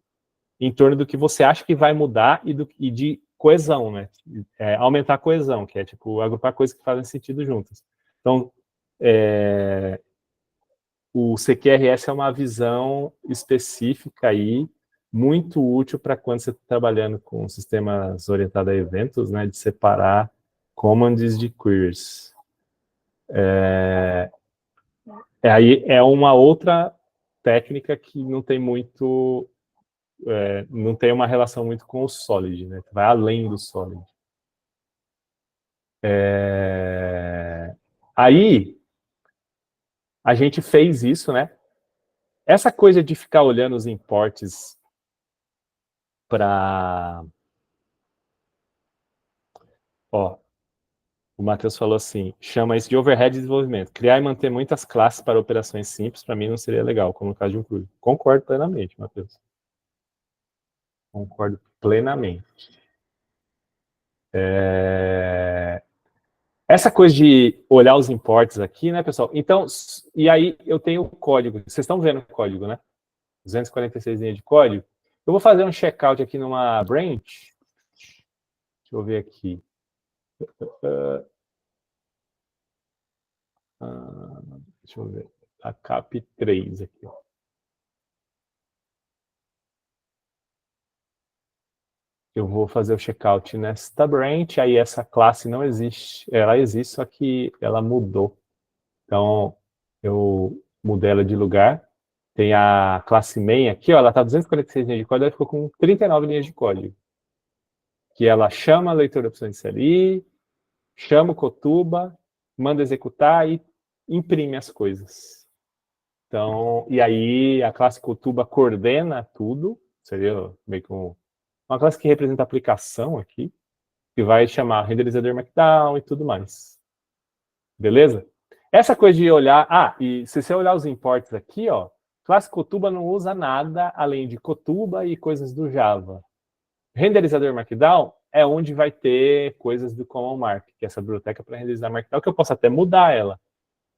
Speaker 2: em torno do que você acha que vai mudar e de coesão, né? Aumentar a coesão, que é tipo agrupar coisas que fazem sentido juntas. Então, o CQRS é uma visão específica aí, muito útil para quando você está trabalhando com sistemas orientados a eventos, né, de separar commands de queries. Aí é uma outra técnica que não tem muito, não tem uma relação muito com o Solid, né, vai além do Solid. Aí a gente fez isso, né? Essa coisa de ficar olhando os imports para... Ó, o Matheus falou assim, chama isso de overhead de desenvolvimento. Criar e manter muitas classes para operações simples, para mim, não seria legal, como no caso de um CRUD. Concordo plenamente, Matheus. Concordo plenamente. Essa coisa de olhar os imports aqui, né, pessoal? Então, e aí eu tenho o código. Vocês estão vendo o código, né? 246 linhas de código. Eu vou fazer um checkout aqui numa branch, Deixa eu ver aqui. Deixa eu ver. A CAP 3 aqui, ó. Eu vou fazer o checkout nesta branch, aí essa classe não existe. Ela existe, só que ela mudou. Então, eu mudei ela de lugar. Tem a classe main aqui, ó, ela está 246 linhas de código, ela ficou com 39 linhas de código. Que ela chama a leitura da opção de CLI, chama o Cotuba, manda executar e imprime as coisas. Então, e aí a classe Cotuba coordena tudo, seria meio que uma classe que representa a aplicação aqui, que vai chamar renderizador Markdown e tudo mais. Beleza? Essa coisa de olhar... e se você olhar os imports aqui, ó, classe Cotuba não usa nada além de Cotuba e coisas do Java. Renderizador Markdown é onde vai ter coisas do Common Mark, que é essa biblioteca para renderizar Markdown, que eu posso até mudar ela.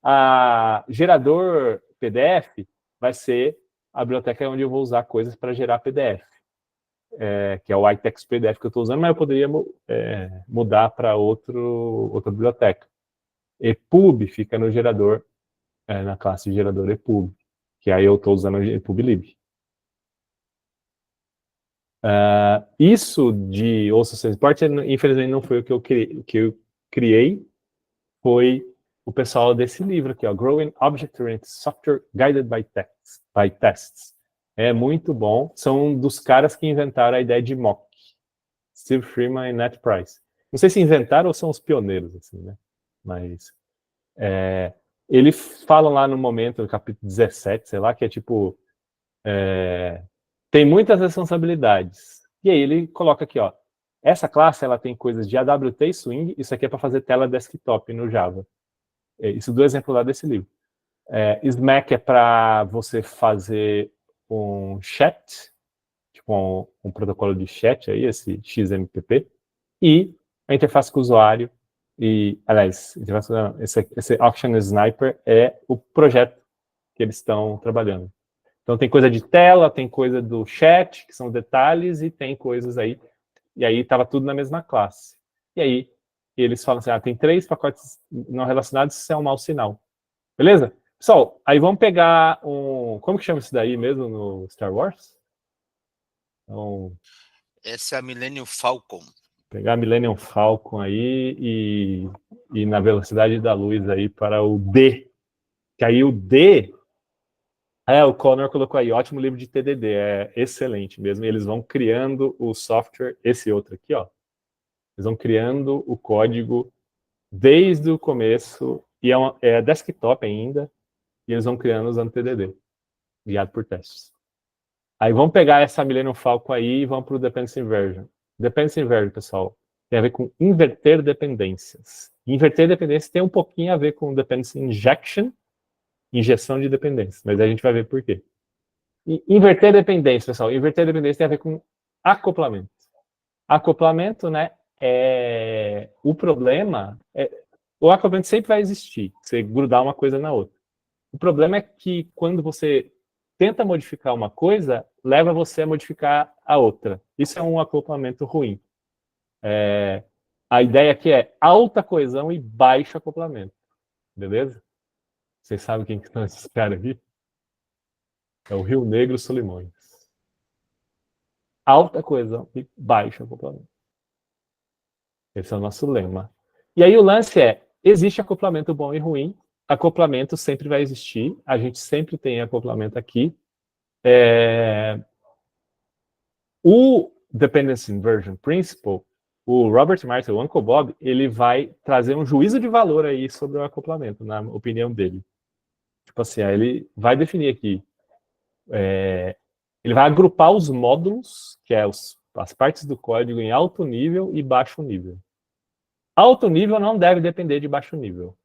Speaker 2: A gerador PDF vai ser a biblioteca onde eu vou usar coisas para gerar PDF. Que é o iText PDF que eu estou usando, mas eu poderia mudar para outra biblioteca. EPUB fica no gerador, na classe gerador EPUB, que aí eu estou usando o EPUBlib. Isso de Ouça Seu Import, infelizmente não foi o que eu criei, foi o pessoal desse livro aqui, ó, Growing Object-Oriented Software Guided by Tests. É muito bom. São dos caras que inventaram a ideia de mock. Steve Freeman e Nat Price. Não sei se inventaram ou são os pioneiros, assim, né? Mas eles falam lá no momento, no capítulo 17, sei lá, que é tipo... tem muitas responsabilidades. E aí ele coloca aqui, ó, essa classe ela tem coisas de AWT e Swing, isso aqui é para fazer tela desktop no Java. Isso do exemplo lá desse livro. SMAC é para você fazer um chat, tipo um protocolo de chat aí, esse XMPP, e a interface com o usuário, aliás, esse Auction Sniper é o projeto que eles estão trabalhando. Então tem coisa de tela, tem coisa do chat, que são detalhes, e tem coisas aí, e aí estava tudo na mesma classe. E aí eles falam assim, tem 3 pacotes não relacionados, isso é um mau sinal. Beleza? Pessoal, aí vamos pegar como que chama isso daí mesmo no Star Wars? Então,
Speaker 3: Essa é a Millennium Falcon.
Speaker 2: Pegar a Millennium Falcon aí e na velocidade da luz aí para o D. Que aí o D... o Connor colocou aí, ótimo livro de TDD, é excelente mesmo. E eles vão criando o software, esse outro aqui, ó. Eles vão criando o código desde o começo, e é desktop ainda, e eles vão criando usando TDD, guiado por testes. Aí vamos pegar essa Millennium Falcon aí e vamos para o Dependency Inversion. Dependency Inversion, pessoal, tem a ver com inverter dependências. Inverter dependências tem um pouquinho a ver com Dependency Injection, injeção de dependências, mas a gente vai ver por quê. E inverter dependência, pessoal, inverter dependência tem a ver com acoplamento. Acoplamento, né, o problema o acoplamento sempre vai existir, você grudar uma coisa na outra. O problema é que quando você tenta modificar uma coisa, leva você a modificar a outra. Isso é um acoplamento ruim. A ideia aqui é alta coesão e baixo acoplamento. Beleza? Vocês sabem quem que são esses caras aqui? É o Rio Negro Solimões. Alta coesão e baixo acoplamento. Esse é o nosso lema. E aí o lance existe acoplamento bom e ruim. Acoplamento sempre vai existir. A gente sempre tem acoplamento aqui. O Dependency Inversion Principle, o Robert Martin, o Uncle Bob, ele vai trazer um juízo de valor aí sobre o acoplamento, na opinião dele. Tipo assim, ele vai definir aqui, ele vai agrupar os módulos, que é as partes do código em alto nível e baixo nível. Alto nível não deve depender de baixo nível.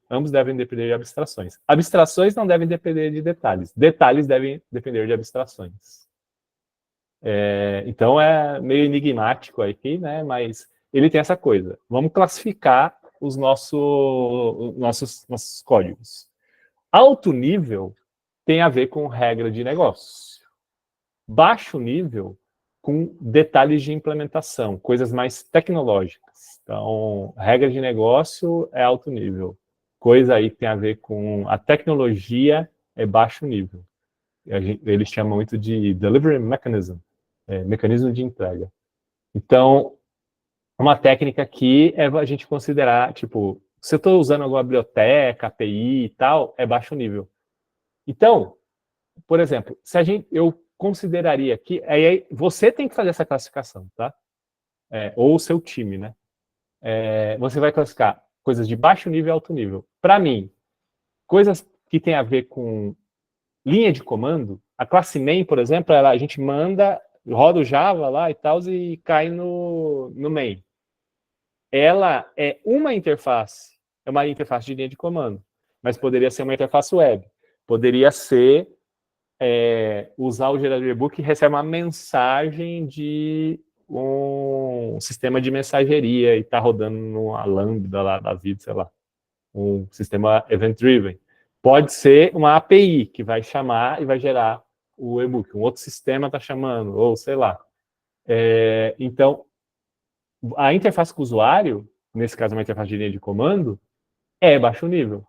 Speaker 2: Ambos devem depender de abstrações. Abstrações não devem depender de detalhes. Detalhes devem depender de abstrações. Então é meio enigmático aqui, né? Mas ele tem essa coisa. Vamos classificar os nossos códigos. Alto nível tem a ver com regra de negócio. Baixo nível com detalhes de implementação, coisas mais tecnológicas. Então, regra de negócio é alto nível. Coisa aí que tem a ver com a tecnologia é baixo nível. Eles chamam muito de delivery mechanism, mecanismo de entrega. Então, uma técnica aqui é a gente considerar, tipo, se eu estou usando alguma biblioteca, API e tal, é baixo nível. Então, por exemplo, eu consideraria que, aí você tem que fazer essa classificação, tá? Ou o seu time, né? Você vai classificar coisas de baixo nível e alto nível. Para mim, coisas que tem a ver com linha de comando, a classe main, por exemplo, a gente manda, roda o Java lá e tal, e cai no main. Ela é uma interface de linha de comando, mas poderia ser uma interface web. Poderia ser usar o gerador de e-book que recebe uma mensagem de um sistema de mensageria e está rodando numa Lambda lá da vida, sei lá, um sistema event-driven. Pode ser uma API que vai chamar e vai gerar o e-book. Um outro sistema está chamando, ou sei lá. Então, a interface com o usuário, nesse caso uma interface de linha de comando, é baixo nível.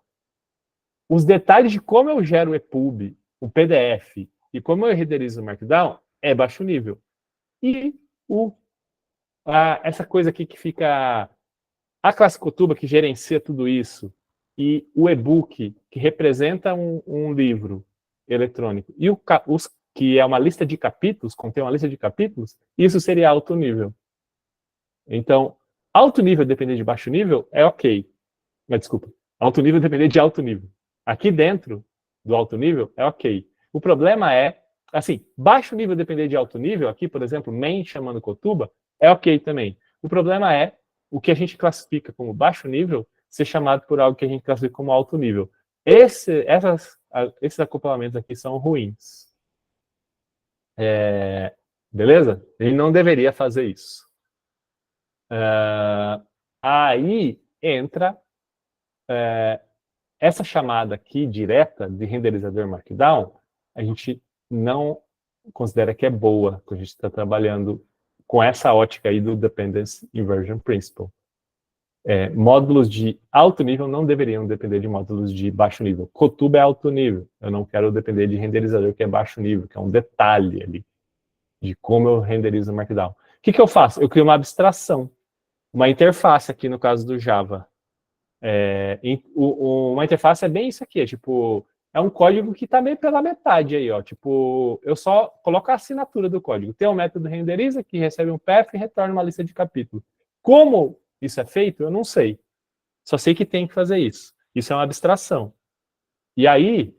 Speaker 2: Os detalhes de como eu gero o EPUB, o PDF, e como eu renderizo o Markdown, é baixo nível. E essa coisa aqui que fica... A classe Kotuba, que gerencia tudo isso, e o e-book, que representa um livro eletrônico, e que é uma lista de capítulos, contém uma lista de capítulos, isso seria alto nível. Então, alto nível depender de baixo nível é ok. Mas, desculpa, alto nível depender de alto nível. Aqui dentro do alto nível é ok. O problema é, assim, baixo nível depender de alto nível, aqui, por exemplo, main chamando Kotuba, é ok também. O problema é o que a gente classifica como baixo nível ser chamado por algo que a gente classifica como alto nível. Esses acoplamentos aqui são ruins. Beleza? Ele não deveria fazer isso. Aí entra essa chamada aqui direta de renderizador Markdown, a gente não considera que é boa quando a gente está trabalhando com essa ótica aí do Dependency Inversion Principle. Módulos de alto nível não deveriam depender de módulos de baixo nível. Kotuba é alto nível. Eu não quero depender de renderizador que é baixo nível, que é um detalhe ali de como eu renderizo o Markdown. O que eu faço? Eu crio uma abstração, uma interface aqui no caso do Java. Uma interface é bem isso aqui, é um código que está meio pela metade aí, ó. Eu só coloco a assinatura do código. Tem um método renderiza que recebe um path e retorna uma lista de capítulos. Como isso é feito, eu não sei. Só sei que tem que fazer isso. Isso é uma abstração. E aí,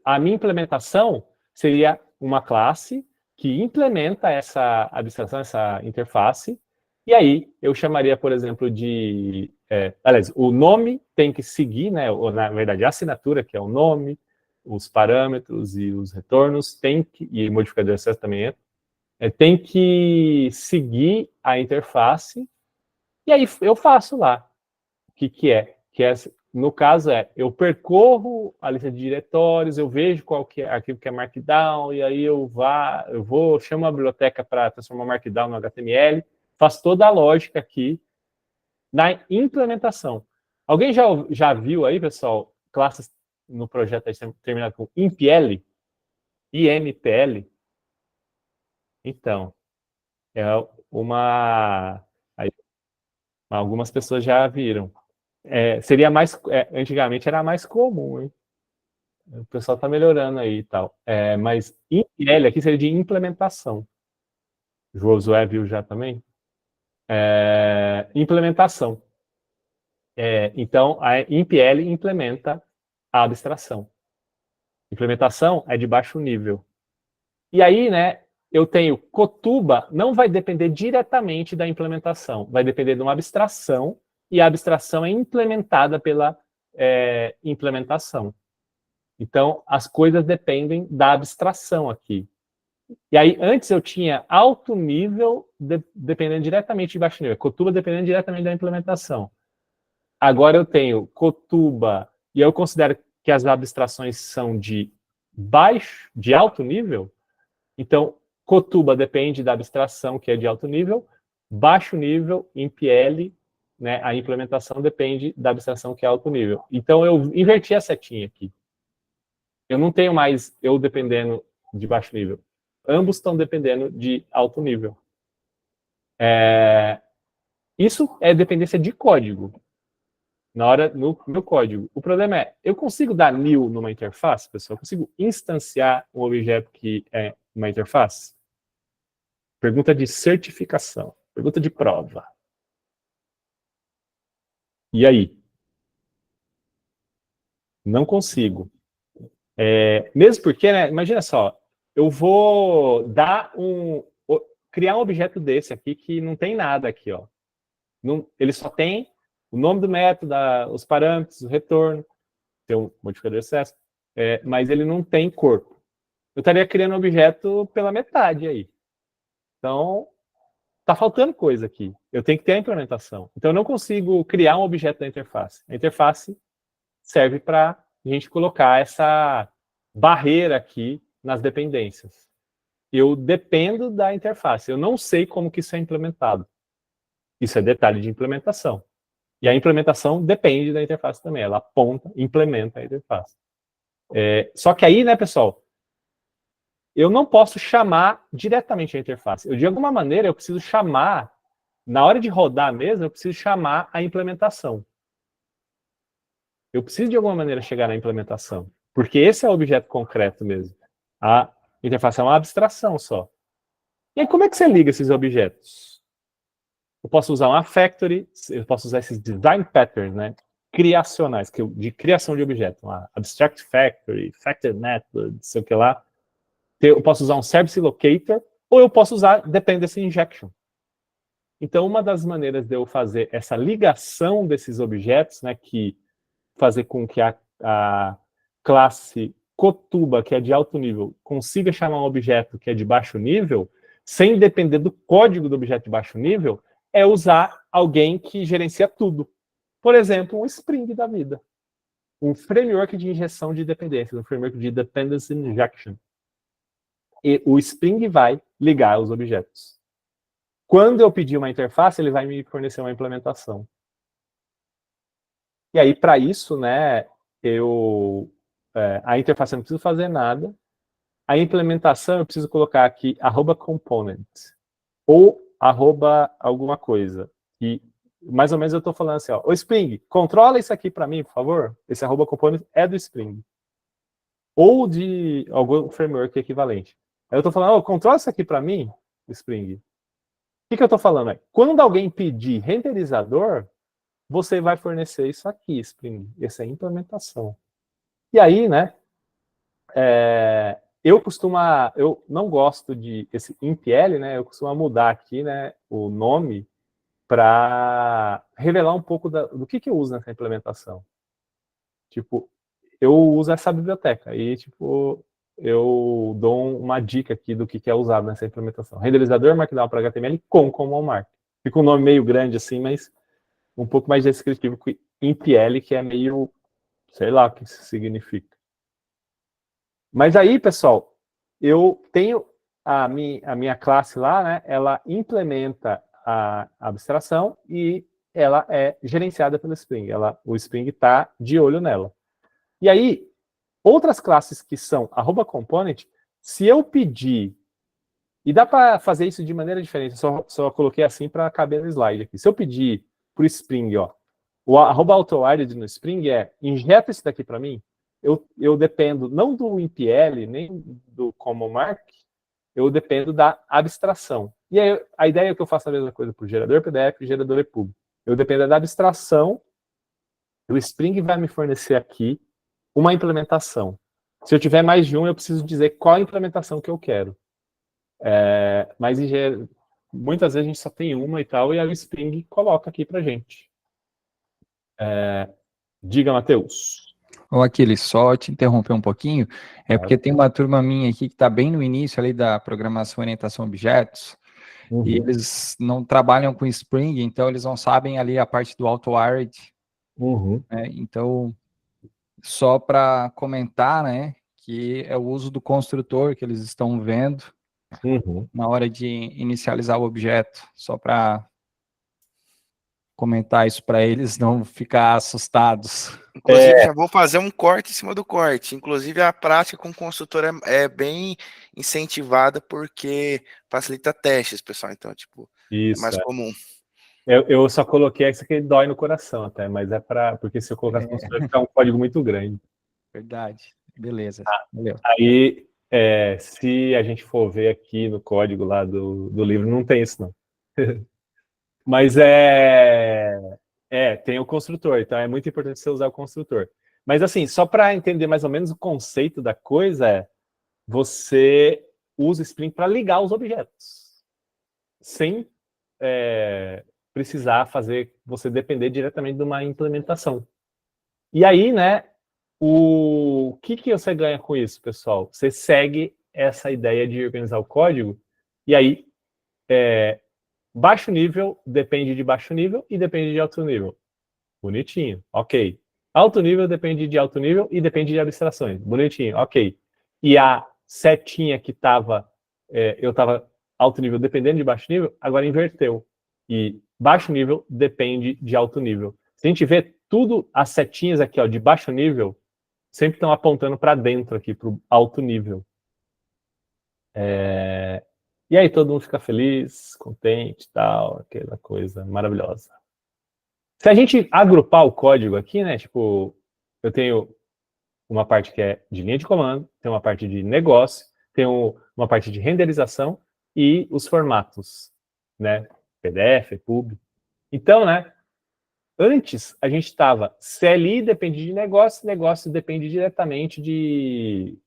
Speaker 2: a minha implementação seria uma classe que implementa essa abstração, essa interface, e aí eu chamaria, por exemplo, de... aliás, o nome tem que seguir, né, ou, na verdade, a assinatura, que é o nome, os parâmetros e os retornos, e modificador de acesso também tem que seguir a interface, e aí eu faço lá. O que é? No caso eu percorro a lista de diretórios, eu vejo qual que é aquilo que é Markdown, e aí chamo a biblioteca para transformar Markdown no HTML, faço toda a lógica aqui na implementação. Alguém já viu aí, pessoal, classes no projeto terminado com IMPL? IMPL? Então, algumas pessoas já viram. Seria mais... antigamente era mais comum, hein? O pessoal está melhorando aí e tal. Mas IMPL aqui seria de implementação. Josué viu já também? Implementação. Então, a IMPL implementa a abstração. Implementação é de baixo nível. E aí, né, eu tenho Kotuba, não vai depender diretamente da implementação, vai depender de uma abstração, e a abstração é implementada pela implementação. Então, as coisas dependem da abstração aqui. E aí, antes eu tinha alto nível dependendo diretamente de baixo nível, Kotuba dependendo diretamente da implementação. Agora eu tenho Kotuba, e eu considero que as abstrações são de alto nível, então Cotuba depende da abstração, que é de alto nível. Baixo nível, MPL, né, a implementação depende da abstração, que é alto nível. Então, eu inverti a setinha aqui. Eu não tenho mais eu dependendo de baixo nível. Ambos estão dependendo de alto nível. Isso é dependência de código. No código. O problema é, eu consigo dar new numa interface, pessoal? Eu consigo instanciar um objeto que é uma interface? Pergunta de certificação. Pergunta de prova. E aí? Não consigo. Mesmo porque, né, imagina só, eu vou criar um objeto desse aqui que não tem nada aqui, ó. Ele só tem o nome do método, os parâmetros, o retorno, tem um modificador de acesso, mas ele não tem corpo. Eu estaria criando um objeto pela metade aí. Então, tá faltando coisa aqui. Eu tenho que ter a implementação. Então, eu não consigo criar um objeto da interface. A interface serve para a gente colocar essa barreira aqui nas dependências. Eu dependo da interface. Eu não sei como que isso é implementado. Isso é detalhe de implementação. E a implementação depende da interface também. Ela aponta, implementa a interface. Só que aí, né, pessoal, eu não posso chamar diretamente a interface. De alguma maneira, eu preciso chamar, na hora de rodar mesmo, eu preciso chamar a implementação. Eu preciso, de alguma maneira, chegar na implementação. Porque esse é o objeto concreto mesmo. A interface é uma abstração só. E aí, como é que você liga esses objetos? Eu posso usar uma factory, eu posso usar esses design patterns, né, criacionais, de criação de objetos. Uma abstract factory, factor method, sei o que lá. Eu posso usar um service locator, ou eu posso usar dependency injection. Então, uma das maneiras de eu fazer essa ligação desses objetos, né, que fazer com que a classe Cotuba, que é de alto nível, consiga chamar um objeto que é de baixo nível, sem depender do código do objeto de baixo nível, é usar alguém que gerencia tudo. Por exemplo, um Spring da vida. Um framework de injeção de dependências, um framework de dependency injection. E o Spring vai ligar os objetos. Quando eu pedir uma interface, ele vai me fornecer uma implementação. E aí, para isso, né, a interface eu não preciso fazer nada. A implementação eu preciso colocar aqui @component ou alguma coisa. E mais ou menos eu estou falando assim, ó, o Spring, controla isso aqui para mim, por favor. Esse @component é do Spring. Ou de algum framework equivalente. Aí eu estou falando, controla isso aqui para mim, Spring. O que eu estou falando? Quando alguém pedir renderizador, você vai fornecer isso aqui, Spring. Essa é a implementação. E aí, né, eu não gosto de esse ImpL, né, eu costumo mudar aqui, né, o nome para revelar um pouco do que eu uso nessa implementação. Tipo, eu uso essa biblioteca e, tipo, eu dou uma dica aqui do que é usado nessa implementação. Renderizador Markdown para HTML com Common Mark. Fica um nome meio grande assim, mas um pouco mais descritivo que ImpL, que é meio, sei lá o que isso significa. Mas aí, pessoal, eu tenho a minha classe lá, né, ela implementa a abstração e ela é gerenciada pelo Spring. O Spring está de olho nela. E aí, outras classes que são @component, se eu pedir, e dá para fazer isso de maneira diferente, só coloquei assim para caber no slide aqui. Se eu pedir para o Spring, ó, o @autoadded no Spring injeta isso daqui para mim, eu dependo não do ImpL, nem do Common Mark, eu dependo da abstração. E aí, a ideia é que eu faça a mesma coisa para o gerador PDF e gerador EPUB. Eu dependo da abstração, o Spring vai me fornecer aqui uma implementação. Se eu tiver mais de um, eu preciso dizer qual a implementação que eu quero. Mas muitas vezes a gente só tem uma e tal, e aí o Spring coloca aqui para gente. Diga, Matheus.
Speaker 6: Ô, Aquiles, só te interromper um pouquinho, porque tem uma turma minha aqui que está bem no início ali da programação e orientação a objetos, e eles não trabalham com Spring, então eles não sabem ali a parte do auto-wired. Né? Então, só para comentar, né, que é o uso do construtor que eles estão vendo, na hora de inicializar o objeto, só para comentar isso para eles não ficar assustados.
Speaker 1: Inclusive, já vou fazer um corte em cima do corte. Inclusive, a prática com o consultor é bem incentivada porque facilita testes, pessoal. Então, tipo, é mais comum.
Speaker 2: Eu só coloquei isso que dói no coração até, mas porque se eu colocasse consultor, fica um código muito grande.
Speaker 6: Verdade. Beleza. Valeu.
Speaker 2: Aí, se a gente for ver aqui no código lá do livro, não tem isso, não. Mas tem o construtor, então é muito importante você usar o construtor. Mas assim, só para entender mais ou menos o conceito da coisa, você usa o Spring para ligar os objetos, sem precisar fazer você depender diretamente de uma implementação. E aí, né, o que você ganha com isso, pessoal? Você segue essa ideia de organizar o código, e aí baixo nível depende de baixo nível e depende de alto nível. Bonitinho, ok. Alto nível depende de alto nível e depende de abstrações. Bonitinho, ok. E a setinha que estava, eu estava alto nível dependendo de baixo nível, agora inverteu. E baixo nível depende de alto nível. Se a gente vê tudo, as setinhas aqui, ó, de baixo nível, sempre estão apontando para dentro aqui, para o alto nível. E aí todo mundo fica feliz, contente e tal, aquela coisa maravilhosa. Se a gente agrupar o código aqui, né, tipo, eu tenho uma parte que é de linha de comando, tem uma parte de negócio, tem uma parte de renderização e os formatos, né, PDF, EPUB. Então, né, antes a gente estava CLI depende de negócio, negócio depende diretamente de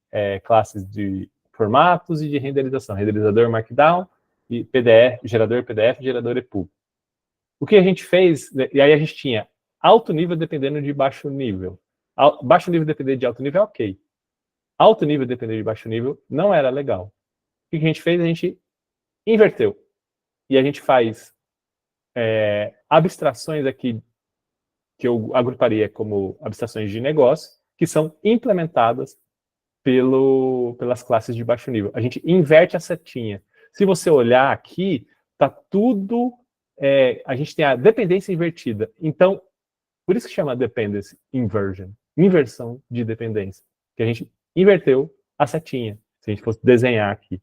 Speaker 2: classes de formatos e de renderização, renderizador Markdown e PDF, gerador PDF, gerador EPUB. O que a gente fez, e aí a gente tinha alto nível dependendo de baixo nível. Baixo nível dependendo de alto nível é ok. Alto nível dependendo de baixo nível não era legal. O que a gente fez? A gente inverteu. E a gente faz abstrações aqui, que eu agruparia como abstrações de negócio, que são implementadas pelas classes de baixo nível. A gente inverte a setinha. Se você olhar aqui, tá tudo... a gente tem a dependência invertida. Então, por isso que chama dependency inversion. Inversão de dependência. Que a gente inverteu a setinha. Se a gente fosse desenhar aqui.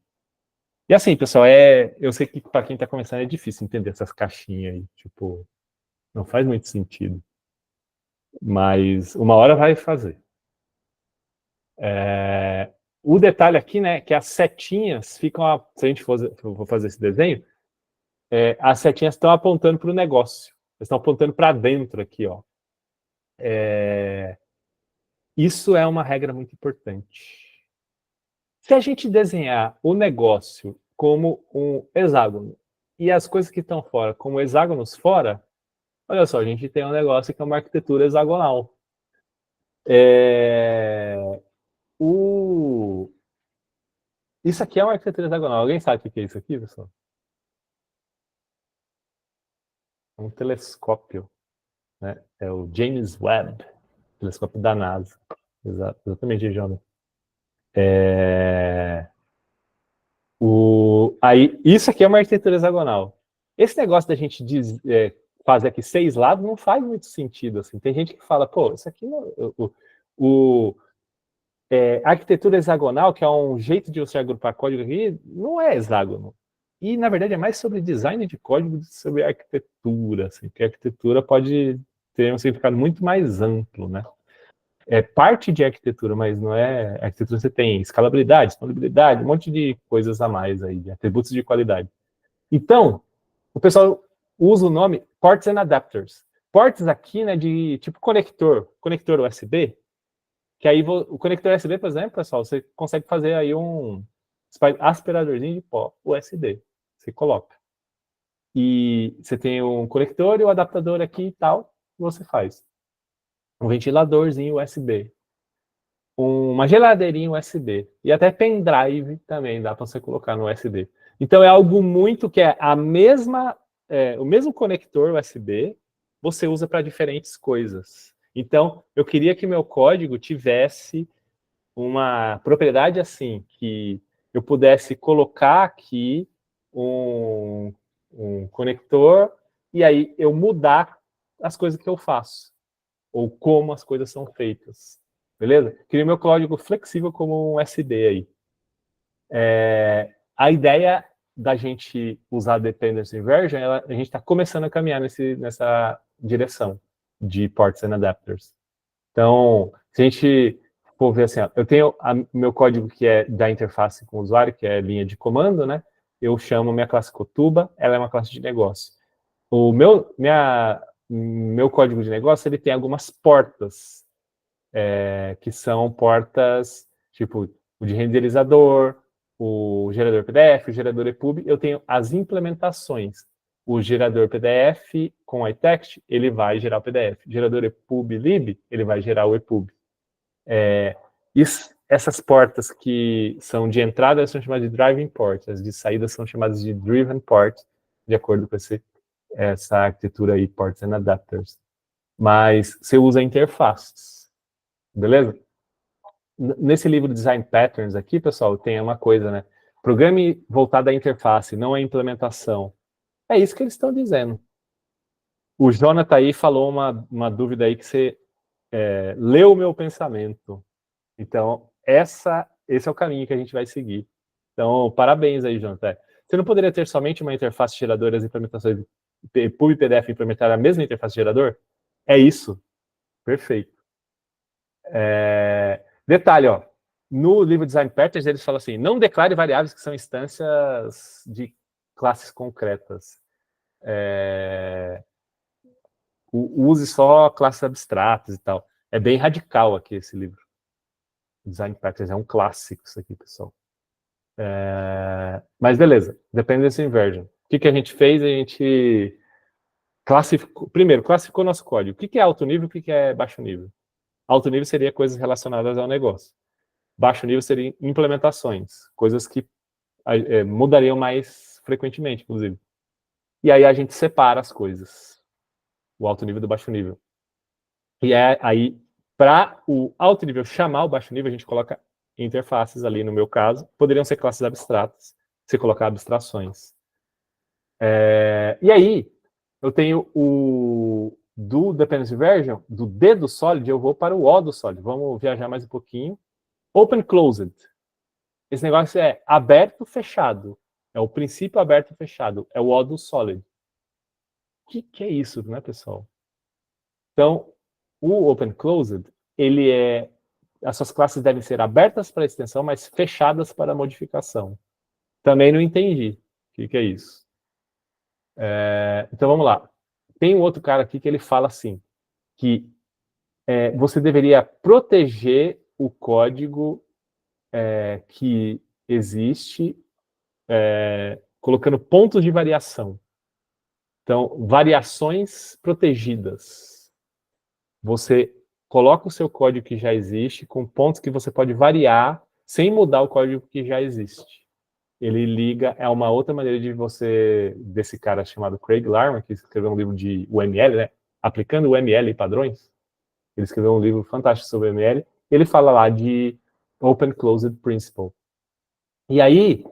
Speaker 2: E assim, pessoal, eu sei que para quem está começando é difícil entender essas caixinhas aí. Tipo, não faz muito sentido. Mas uma hora vai fazer. O detalhe aqui, né, que as setinhas ficam... Se a gente for fazer esse desenho, as setinhas estão apontando para o negócio. Eles estão apontando para dentro aqui, ó. Isso é uma regra muito importante. Se a gente desenhar o negócio como um hexágono e as coisas que estão fora como hexágonos fora, olha só, a gente tem um negócio que é uma arquitetura hexagonal. Isso aqui é uma arquitetura hexagonal. Alguém sabe o que é isso aqui, pessoal? Um telescópio, né? É o James Webb, telescópio da NASA. Exatamente, Jonathan. Aí, isso aqui é uma arquitetura hexagonal. Esse negócio da gente fazer aqui 6 lados não faz muito sentido. Assim. Tem gente que fala, pô, isso aqui não, a arquitetura hexagonal, que é um jeito de você agrupar código aqui, não é hexágono. E, na verdade, é mais sobre design de código do que sobre arquitetura. Assim, porque a arquitetura pode ter um significado muito mais amplo, né? É parte de arquitetura, mas não é... Arquitetura você tem escalabilidade, disponibilidade, um monte de coisas a mais aí, de atributos de qualidade. Então, o pessoal usa o nome Ports and Adapters. Ports aqui, né, de tipo conector USB, que aí o conector USB, por exemplo, pessoal, você consegue fazer aí um aspiradorzinho de pó USB. Você coloca. E você tem um conector e o adaptador aqui e tal, você faz. Um ventiladorzinho USB. Uma geladeirinha USB. E até pendrive também dá para você colocar no USB. Então é algo muito que é o mesmo conector USB, você usa para diferentes coisas. Então, eu queria que meu código tivesse uma propriedade assim, que eu pudesse colocar aqui um conector e aí eu mudar as coisas que eu faço, ou como as coisas são feitas. Beleza? Queria meu código flexível como um SD aí. A ideia da gente usar Dependency Inversion, a gente está começando a caminhar nessa direção de ports and adapters. Então, se a gente for ver assim, ó, eu tenho meu código que é da interface com o usuário, que é linha de comando, né? Eu chamo minha classe Cotuba, ela é uma classe de negócio. O meu código de negócio, ele tem algumas portas, que são portas, tipo, o de renderizador, o gerador PDF, o gerador EPUB, eu tenho as implementações. O gerador PDF com iText, ele vai gerar o PDF. O gerador EPUB lib, ele vai gerar o EPUB. Essas portas que são de entrada são chamadas de driving ports, as de saída são chamadas de driven ports, de acordo com essa arquitetura aí, ports and adapters. Mas você usa interfaces, beleza? Nesse livro Design Patterns aqui, pessoal, tem uma coisa, né? Programe voltado à interface, não à implementação. É isso que eles estão dizendo. O Jonathan aí falou uma dúvida aí que você leu o meu pensamento. Então, esse é o caminho que a gente vai seguir. Então, parabéns aí, Jonathan. Você não poderia ter somente uma interface geradora e as implementações PUB e PDF implementar a mesma interface gerador? É isso. Perfeito. Detalhe, ó. No livro Design Patterns, eles falam assim, não declare variáveis que são instâncias de classes concretas. Use só classes abstratas e tal. É bem radical aqui esse livro. Design Patterns é um clássico isso aqui, pessoal. Mas beleza, Dependency Inversion. O que a gente fez? A gente classificou nosso código. O que é alto nível e o que é baixo nível? Alto nível seria coisas relacionadas ao negócio. Baixo nível seria implementações, coisas que mudariam mais frequentemente, inclusive. E aí a gente separa as coisas. O alto nível do baixo nível. E aí, para o alto nível chamar o baixo nível, a gente coloca interfaces ali, no meu caso. Poderiam ser classes abstratas, você colocar abstrações. E aí, eu tenho do Dependency Inversion, do D do Solid, eu vou para o O do Solid. Vamos viajar mais um pouquinho. Open Closed. Esse negócio é aberto, fechado. É o princípio aberto, fechado. É o O do Solid. O que é isso, né, pessoal? Então, o Open Closed, as suas classes devem ser abertas para extensão, mas fechadas para modificação. Também não entendi o que é isso. Então, vamos lá. Tem um outro cara aqui que ele fala assim, que você deveria proteger o código que existe, colocando pontos de variação. Então, variações protegidas. Você coloca o seu código que já existe com pontos que você pode variar sem mudar o código que já existe. Ele liga, é uma outra maneira desse cara chamado Craig Larman, que escreveu um livro de UML, né? Aplicando UML e padrões. Ele escreveu um livro fantástico sobre UML. Ele fala lá de Open Closed Principle. E aí,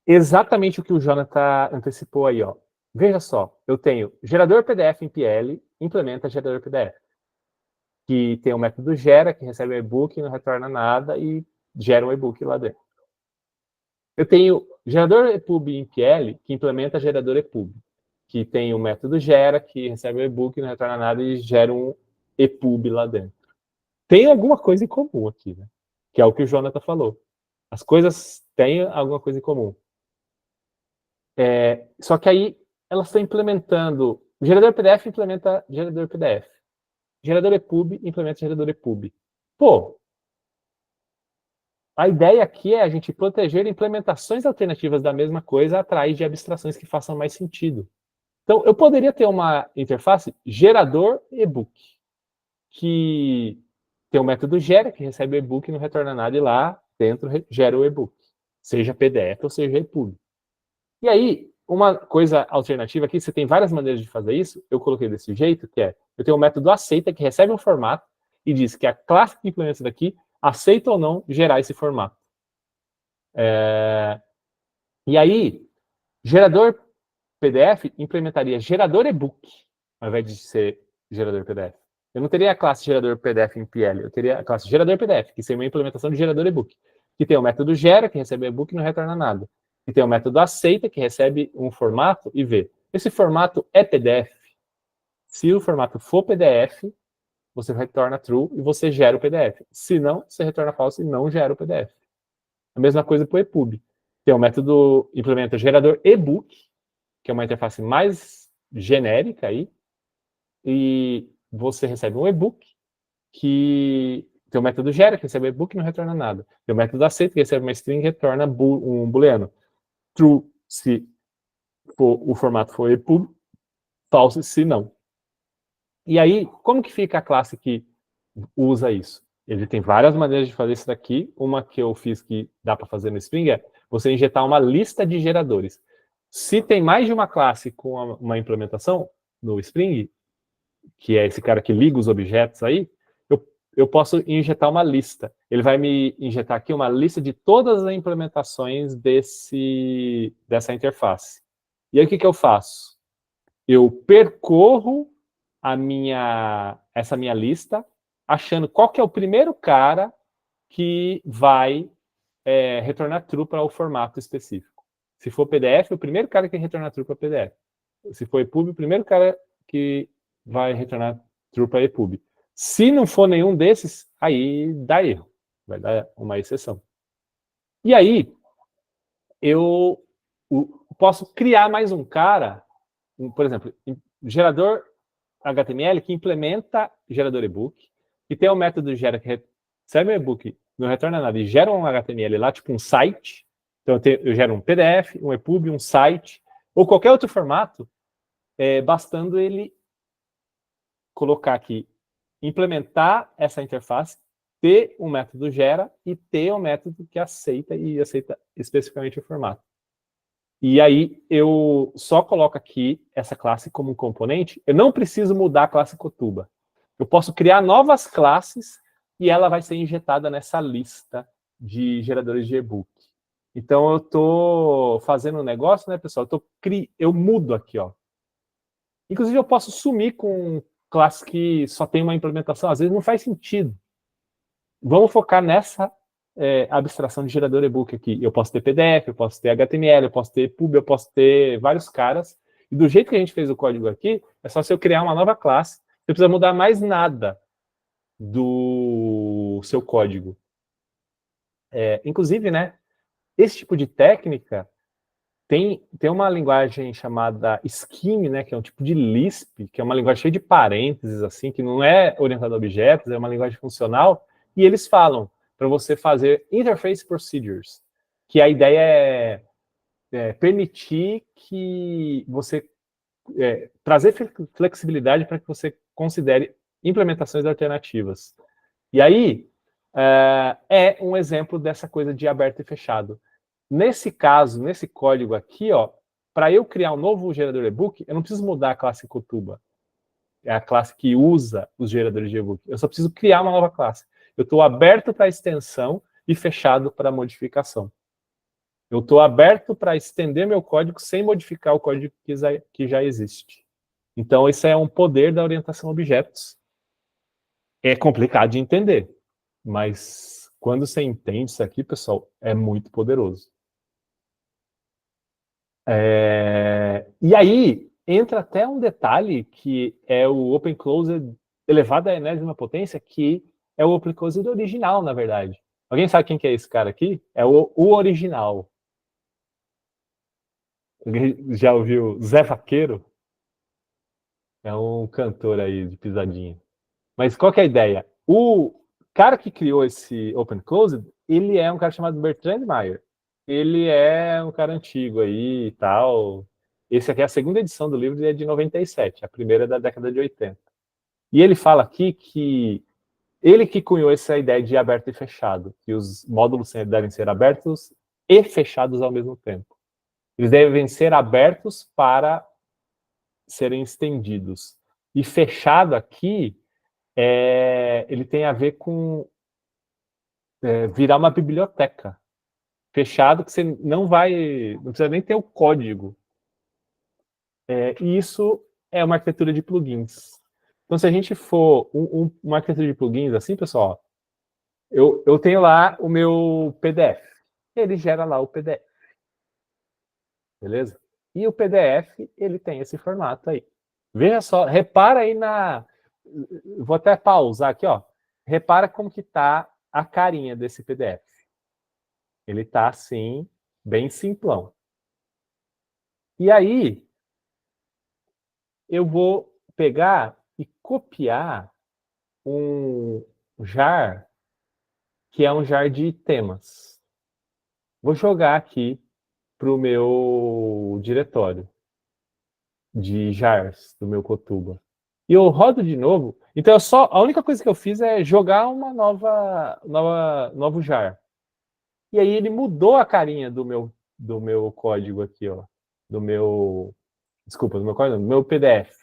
Speaker 2: exatamente o que o Jonathan antecipou aí, ó. Veja só, eu tenho gerador PDF em PL, implementa gerador PDF, que tem o método gera, que recebe o e-book, não retorna nada e gera um e-book lá dentro. Eu tenho gerador EPUB em PL, que implementa gerador EPUB, que tem o método gera, que recebe o e-book, não retorna nada e gera um EPUB lá dentro. Tem alguma coisa em comum aqui, né? Que é o que o Jonathan falou. As coisas têm alguma coisa em comum. Só que aí elas estão implementando. O gerador PDF implementa gerador PDF. Gerador EPUB implementa gerador EPUB. Pô, a ideia aqui é a gente proteger implementações alternativas da mesma coisa atrás de abstrações que façam mais sentido. Então, eu poderia ter uma interface gerador e-book, que tem o método gera, que recebe o e-book e não retorna nada, e lá dentro gera o e-book, seja PDF ou seja EPUB. E aí, uma coisa alternativa aqui, você tem várias maneiras de fazer isso, eu coloquei desse jeito, que eu tenho o método aceita, que recebe um formato, e diz que a classe que implementa isso daqui aceita ou não gerar esse formato. E aí, gerador PDF implementaria gerador e-book, ao invés de ser gerador PDF. Eu não teria a classe gerador PDF em PL, eu teria a classe gerador PDF, que seria uma implementação de gerador e-book, que tem o método gera, que recebe e-book e não retorna nada. E tem o método aceita, que recebe um formato e vê. Esse formato é PDF. Se o formato for PDF, você retorna true e você gera o PDF. Se não, você retorna false e não gera o PDF. A mesma coisa para o EPUB. Tem o método implementa gerador e-book, que é uma interface mais genérica aí, e você recebe um e-book que tem o método gera, que recebe e-book e não retorna nada. Tem o método aceita, que recebe uma string e retorna um booleano. True, se o formato for EPUB, false, se não. E aí, como que fica a classe que usa isso? Ele tem várias maneiras de fazer isso daqui. Uma que eu fiz que dá para fazer no Spring é você injetar uma lista de geradores. Se tem mais de uma classe com uma implementação no Spring, que é esse cara que liga os objetos aí, eu posso injetar uma lista. Ele vai me injetar aqui uma lista de todas as implementações dessa interface. E aí o que eu faço? Eu percorro essa minha lista, achando qual que é o primeiro cara que vai retornar true para o formato específico. Se for PDF, o primeiro cara que retornar true para PDF. Se for EPUB, o primeiro cara que vai retornar true para EPUB. Se não for nenhum desses, aí dá erro. Vai dar uma exceção. E aí, eu posso criar mais um cara, por exemplo, gerador HTML que implementa gerador e-book, e tem o método gera que recebe o e-book, não retorna nada, e gera um HTML lá, tipo um site. Então eu gero um PDF, um EPUB, um site, ou qualquer outro formato, bastando ele colocar aqui, implementar essa interface, ter um método gera e ter um método que aceita e aceita especificamente o formato. E aí eu só coloco aqui essa classe como um componente. Eu não preciso mudar a classe Cotuba. Eu posso criar novas classes e ela vai ser injetada nessa lista de geradores de e-book. Então eu estou fazendo um negócio, né, pessoal? Eu mudo aqui, ó. Inclusive eu posso sumir com classe que só tem uma implementação. Às vezes não faz sentido. Vamos focar nessa abstração de gerador e-book aqui. Eu posso ter PDF, eu posso ter HTML, eu posso ter pub, eu posso ter vários caras. E do jeito que a gente fez o código aqui, é só se eu criar uma nova classe. Você precisa mudar mais nada do seu código. Inclusive, né, esse tipo de técnica tem uma linguagem chamada Scheme, né, que é um tipo de Lisp, que é uma linguagem cheia de parênteses, assim, que não é orientada a objetos, é uma linguagem funcional, e eles falam para você fazer interface procedures, que a ideia é permitir que você trazer flexibilidade para que você considere implementações alternativas. E aí é um exemplo dessa coisa de aberto e fechado. Nesse caso, nesse código aqui, ó, para eu criar um novo gerador e-book, eu não preciso mudar a classe Cotuba. É a classe que usa os geradores de e-book. Eu só preciso criar uma nova classe. Eu estou aberto para extensão e fechado para modificação. Eu estou aberto para estender meu código sem modificar o código que já existe. Então, esse é um poder da orientação a objetos. É complicado de entender, mas quando você entende isso aqui, pessoal, é muito poderoso. E aí, entra até um detalhe que é o Open Closed elevado à enésima potência, que é o Open Closed original, na verdade. Alguém sabe quem que é esse cara aqui? É o original. Já ouviu Zé Vaqueiro? É um cantor aí de pisadinha. Mas qual que é a ideia? O cara que criou esse Open Closed, ele é um cara chamado Bertrand Meyer. Ele é um cara antigo aí e tal. Esse aqui é a segunda edição do livro, e é de 97, a primeira é da década de 80. E ele fala aqui que ele que cunhou essa ideia de aberto e fechado, que os módulos devem ser abertos e fechados ao mesmo tempo. Eles devem ser abertos para serem estendidos. E fechado aqui, ele tem a ver com virar uma biblioteca. fechado que você não precisa nem ter o código. E isso é uma arquitetura de plugins. Então, se a gente for uma arquitetura de plugins assim, pessoal, eu tenho lá o meu PDF. Ele gera lá o PDF. Beleza? E o PDF, ele tem esse formato aí. Veja só, repara aí vou até pausar aqui, ó. Repara como que tá a carinha desse PDF. Ele tá assim, bem simplão. E aí, eu vou pegar e copiar um jar, que é um jar de temas. Vou jogar aqui para o meu diretório de jars do meu Kotuba. E eu rodo de novo. Então, a única coisa que eu fiz é jogar uma novo jar. E aí ele mudou a carinha do meu código aqui, ó. Do meu código, do meu PDF.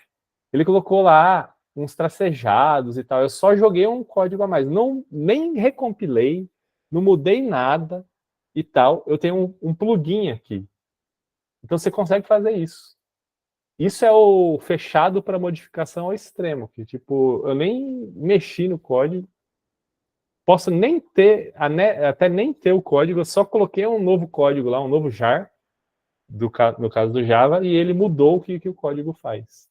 Speaker 2: Ele colocou lá uns tracejados e tal. Eu só joguei um código a mais. Nem recompilei, não mudei nada e tal. Eu tenho um plugin aqui. Então você consegue fazer isso. Isso é o fechado para modificação ao extremo, que tipo, eu nem mexi no código, posso nem ter, até nem ter o código, eu só coloquei um novo código lá, um novo jar, no caso do Java, e ele mudou o que o código faz.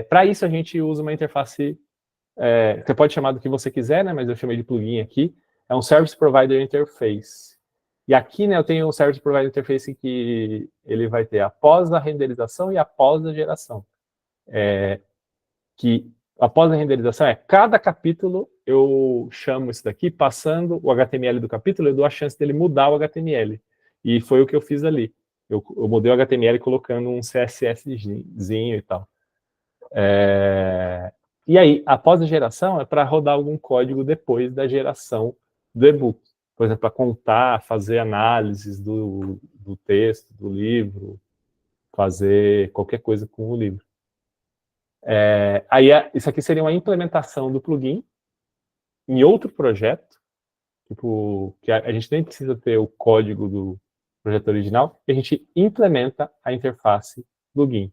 Speaker 2: Para isso a gente usa uma interface, você pode chamar do que você quiser, né, mas eu chamei de plugin aqui, é um Service Provider Interface. E aqui, né, eu tenho um Service Provider Interface que ele vai ter após a renderização e após a geração. Que após a renderização cada capítulo eu chamo isso daqui, passando o HTML do capítulo, eu dou a chance dele mudar o HTML. E foi o que eu fiz ali. Eu mudei o HTML colocando um CSSzinho e tal. E aí, após a geração, é para rodar algum código depois da geração do e-book. Por exemplo, para contar, fazer análises do texto, do livro, fazer qualquer coisa com o livro. Aí, isso aqui seria uma implementação do plugin em outro projeto, tipo, que a gente nem precisa ter o código do projeto original, e a gente implementa a interface plugin.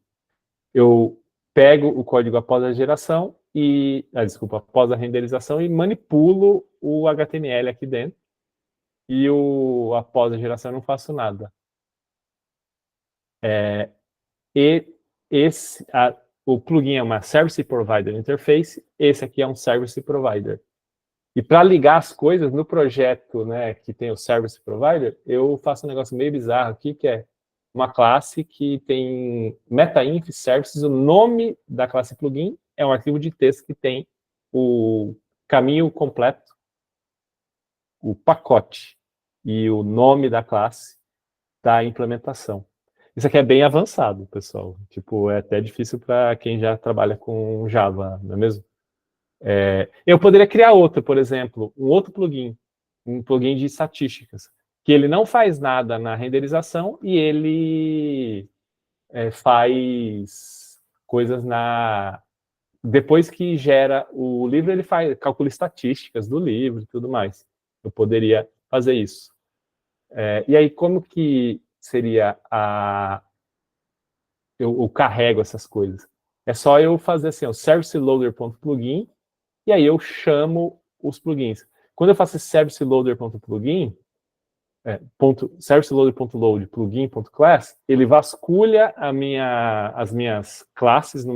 Speaker 2: Eu pego o código após a geração após a renderização e manipulo o HTML aqui dentro. E após a geração eu não faço nada. O plugin é uma Service Provider Interface, esse aqui é um Service Provider. E para ligar as coisas no projeto, né, que tem o Service Provider, eu faço um negócio meio bizarro aqui, que é uma classe que tem metainf services, o nome da classe plugin é um arquivo de texto que tem o caminho completo, o pacote e o nome da classe da implementação. Isso aqui é bem avançado, pessoal. Tipo, é até difícil para quem já trabalha com Java, não é mesmo? Eu poderia criar outro, por exemplo, um outro plugin, um plugin de estatísticas, que ele não faz nada na renderização e ele faz coisas depois que gera o livro, ele calcula estatísticas do livro e tudo mais. Eu poderia fazer isso. E aí, como que seria eu carrego essas coisas? É só eu fazer assim, o serviceloader.plugin, e aí eu chamo os plugins. Quando eu faço esse serviceloader.plugin, serviceloader.load plugin.class, ele vasculha as minhas classes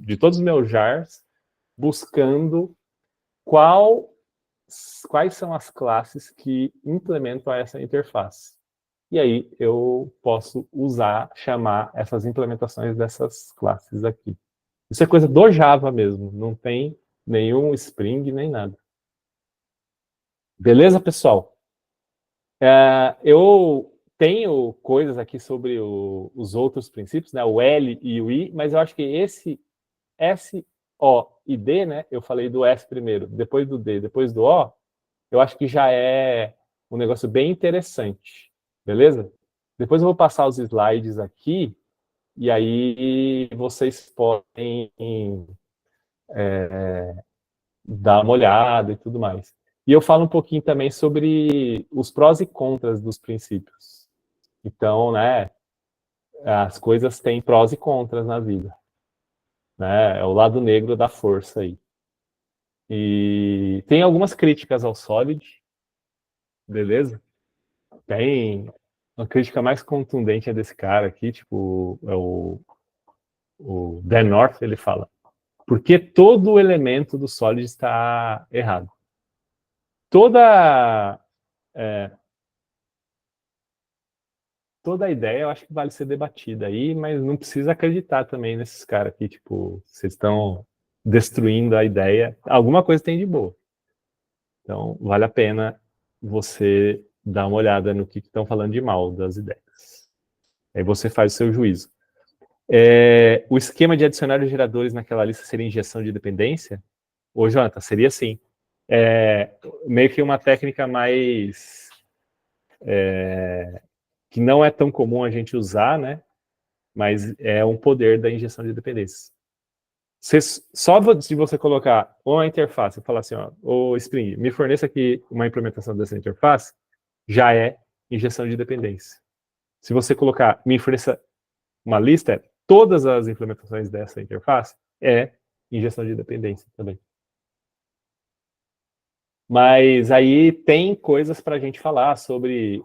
Speaker 2: de todos os meus jars, buscando quais são as classes que implementam essa interface. E aí eu posso chamar essas implementações dessas classes aqui. Isso é coisa do Java mesmo, não tem nenhum Spring, nem nada. Beleza, pessoal? Eu tenho coisas aqui sobre os outros princípios, né? O L e o I, mas eu acho que esse S, O e D, né? Eu falei do S primeiro, depois do D, depois do O, eu acho que já é um negócio bem interessante. Beleza? Depois eu vou passar os slides aqui, e aí vocês podem dar uma olhada e tudo mais. E eu falo um pouquinho também sobre os prós e contras dos princípios. Então, né, as coisas têm prós e contras na vida. Né? É o lado negro da força aí. E tem algumas críticas ao Solid, beleza? Tem uma crítica mais contundente é desse cara aqui, tipo, é o Dan North, ele fala, porque todo elemento do Solid está errado. Toda a ideia eu acho que vale ser debatida aí, mas não precisa acreditar também nesses caras aqui, tipo, vocês estão destruindo a ideia. Alguma coisa tem de boa. Então, vale a pena você dar uma olhada no que estão falando de mal das ideias. Aí você faz o seu juízo. O esquema de adicionar os geradores naquela lista seria injeção de dependência? Ô, Jonathan, seria assim. Meio que uma técnica mais... que não é tão comum a gente usar, né? Mas é um poder da injeção de dependência. Só de você colocar uma interface e falar assim, ó, ô Spring, me forneça aqui uma implementação dessa interface, já é injeção de dependência. Se você colocar, me forneça uma lista, todas as implementações dessa interface é injeção de dependência também. Mas aí tem coisas para a gente falar sobre,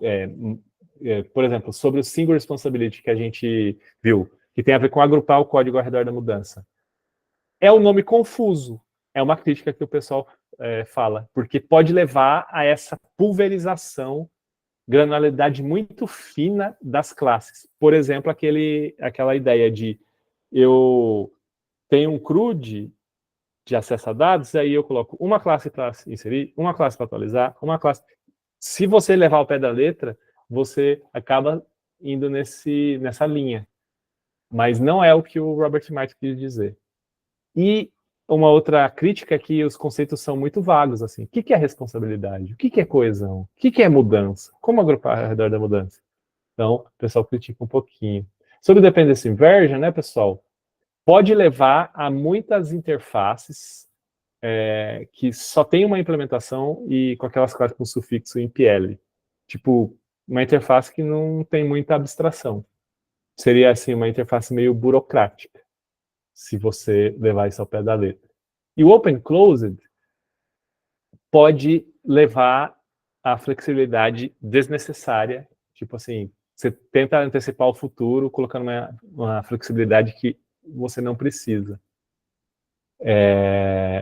Speaker 2: por exemplo, sobre o single responsibility que a gente viu, que tem a ver com agrupar o código ao redor da mudança. É um nome confuso, é uma crítica que o pessoal fala, porque pode levar a essa pulverização, granularidade muito fina das classes. Por exemplo, aquela ideia de eu tenho um CRUD de acesso a dados, aí eu coloco uma classe para inserir, uma classe para atualizar, uma classe... Se você levar ao pé da letra, você acaba indo nessa linha. Mas não é o que o Robert Martin quis dizer. E uma outra crítica é que os conceitos são muito vagos, assim. O que é responsabilidade? O que é coesão? O que é mudança? Como agrupar ao redor da mudança? Então, o pessoal critica um pouquinho. Sobre Dependency Inversion, né, pessoal? Pode levar a muitas interfaces que só tem uma implementação e com aquelas classes com sufixo em PL. Tipo, uma interface que não tem muita abstração. Seria, assim, uma interface meio burocrática, se você levar isso ao pé da letra. E o Open Closed pode levar à flexibilidade desnecessária, tipo assim, você tenta antecipar o futuro colocando uma flexibilidade que você não precisa.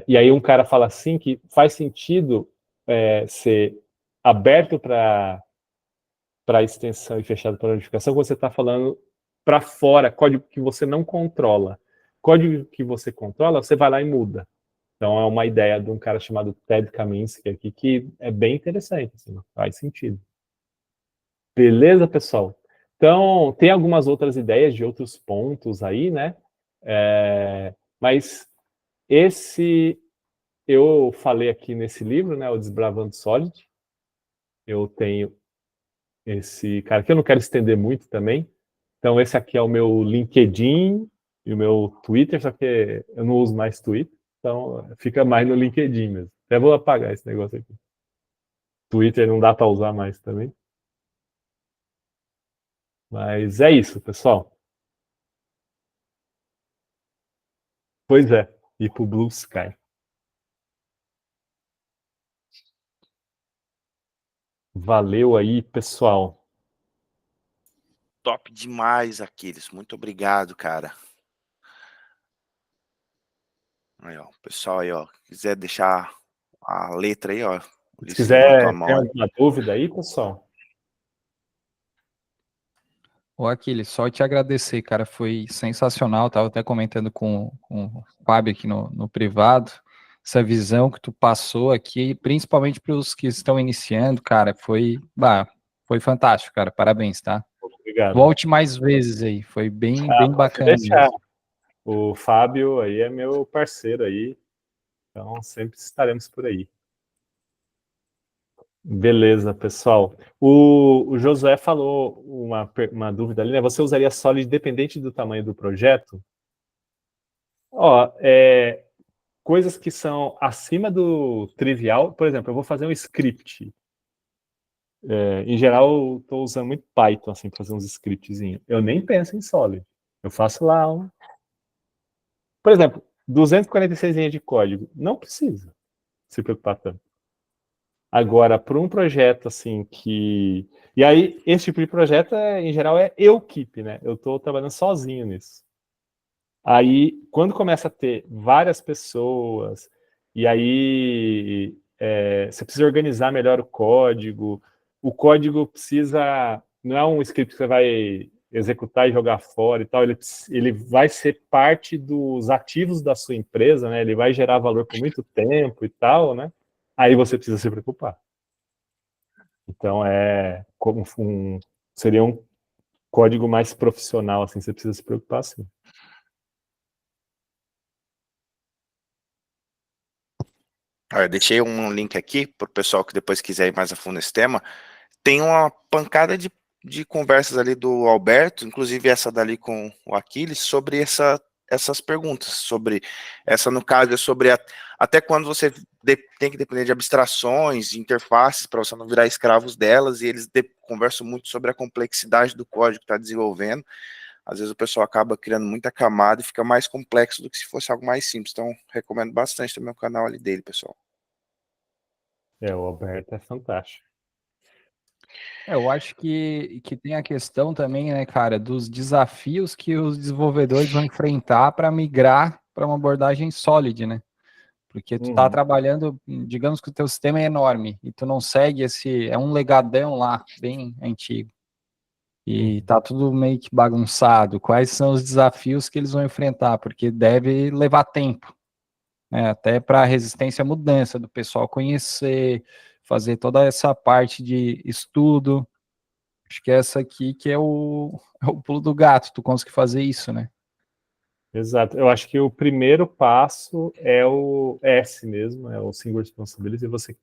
Speaker 2: E aí um cara fala assim que faz sentido ser aberto para extensão e fechado para notificação quando você está falando para fora, código que você não controla. Código que você controla, você vai lá e muda. Então é uma ideia de um cara chamado Ted Kaminski aqui, que é bem interessante, assim, faz sentido. Beleza, pessoal? Então, tem algumas outras ideias de outros pontos aí, né? Mas esse eu falei aqui nesse livro, né? O Desbravando Solid. Eu tenho esse cara aqui, eu não quero estender muito também. Então, esse aqui é o meu LinkedIn e o meu Twitter, só que eu não uso mais Twitter. Então, fica mais no LinkedIn mesmo. Até vou apagar esse negócio aqui. Twitter não dá para usar mais também. Mas é isso, pessoal. Pois é, ir pro Blue Sky. Valeu aí, pessoal.
Speaker 1: Top demais, Aquiles. Muito obrigado, cara. Aí, ó, pessoal aí, ó, quiser deixar a letra aí, ó.
Speaker 2: Se quiser ter alguma dúvida aí, pessoal.
Speaker 6: Ô, Aquiles, só te agradecer, cara, foi sensacional, tava até comentando com o Fábio aqui no privado, essa visão que tu passou aqui, principalmente para os que estão iniciando, cara, foi fantástico, cara, parabéns, tá?
Speaker 2: Obrigado.
Speaker 6: Volte mais vezes aí, foi bem bacana
Speaker 2: mesmo. O Fábio aí é meu parceiro aí, então sempre estaremos por aí. Beleza, pessoal. O Josué falou uma dúvida ali, né? Você usaria Solid dependente do tamanho do projeto? Ó, coisas que são acima do trivial. Por exemplo, eu vou fazer um script. Em geral, eu estou usando muito Python assim, para fazer uns scriptzinhos. Eu nem penso em Solid. Eu faço lá Por exemplo, 246 linhas de código. Não precisa se preocupar tanto. Agora, para um projeto assim que... E aí, esse tipo de projeto, em geral, é eu-keep, né? Eu estou trabalhando sozinho nisso. Aí, quando começa a ter várias pessoas, e aí você precisa organizar melhor o código precisa... Não é um script que você vai executar e jogar fora e tal, ele vai ser parte dos ativos da sua empresa, né? Ele vai gerar valor por muito tempo e tal, né? Aí você precisa se preocupar. Então, seria um código mais profissional, assim, você precisa se preocupar, sim.
Speaker 1: Eu deixei um link aqui para o pessoal que depois quiser ir mais a fundo nesse tema. Tem uma pancada de conversas ali do Alberto, inclusive essa dali com o Aquiles, sobre essas perguntas, sobre essa, no caso, é sobre até quando você tem que depender de abstrações, de interfaces, para você não virar escravos delas, e eles conversam muito sobre a complexidade do código que está desenvolvendo. Às vezes o pessoal acaba criando muita camada e fica mais complexo do que se fosse algo mais simples. Então, recomendo bastante também o canal ali dele, pessoal.
Speaker 2: O Alberto é fantástico.
Speaker 6: Eu acho que tem a questão também, né, cara, dos desafios que os desenvolvedores vão enfrentar para migrar para uma abordagem Solid, né? Porque tu tá trabalhando, digamos que o teu sistema é enorme e tu não segue é um legadão lá, bem antigo. E tá tudo meio que bagunçado. Quais são os desafios que eles vão enfrentar? Porque deve levar tempo, né? Até para a resistência à mudança, do pessoal conhecer, fazer toda essa parte de estudo. Acho que é essa aqui que é o pulo do gato, tu conseguir fazer isso, né?
Speaker 2: Exato. Eu acho que o primeiro passo é o S mesmo, é o Single Responsibility, você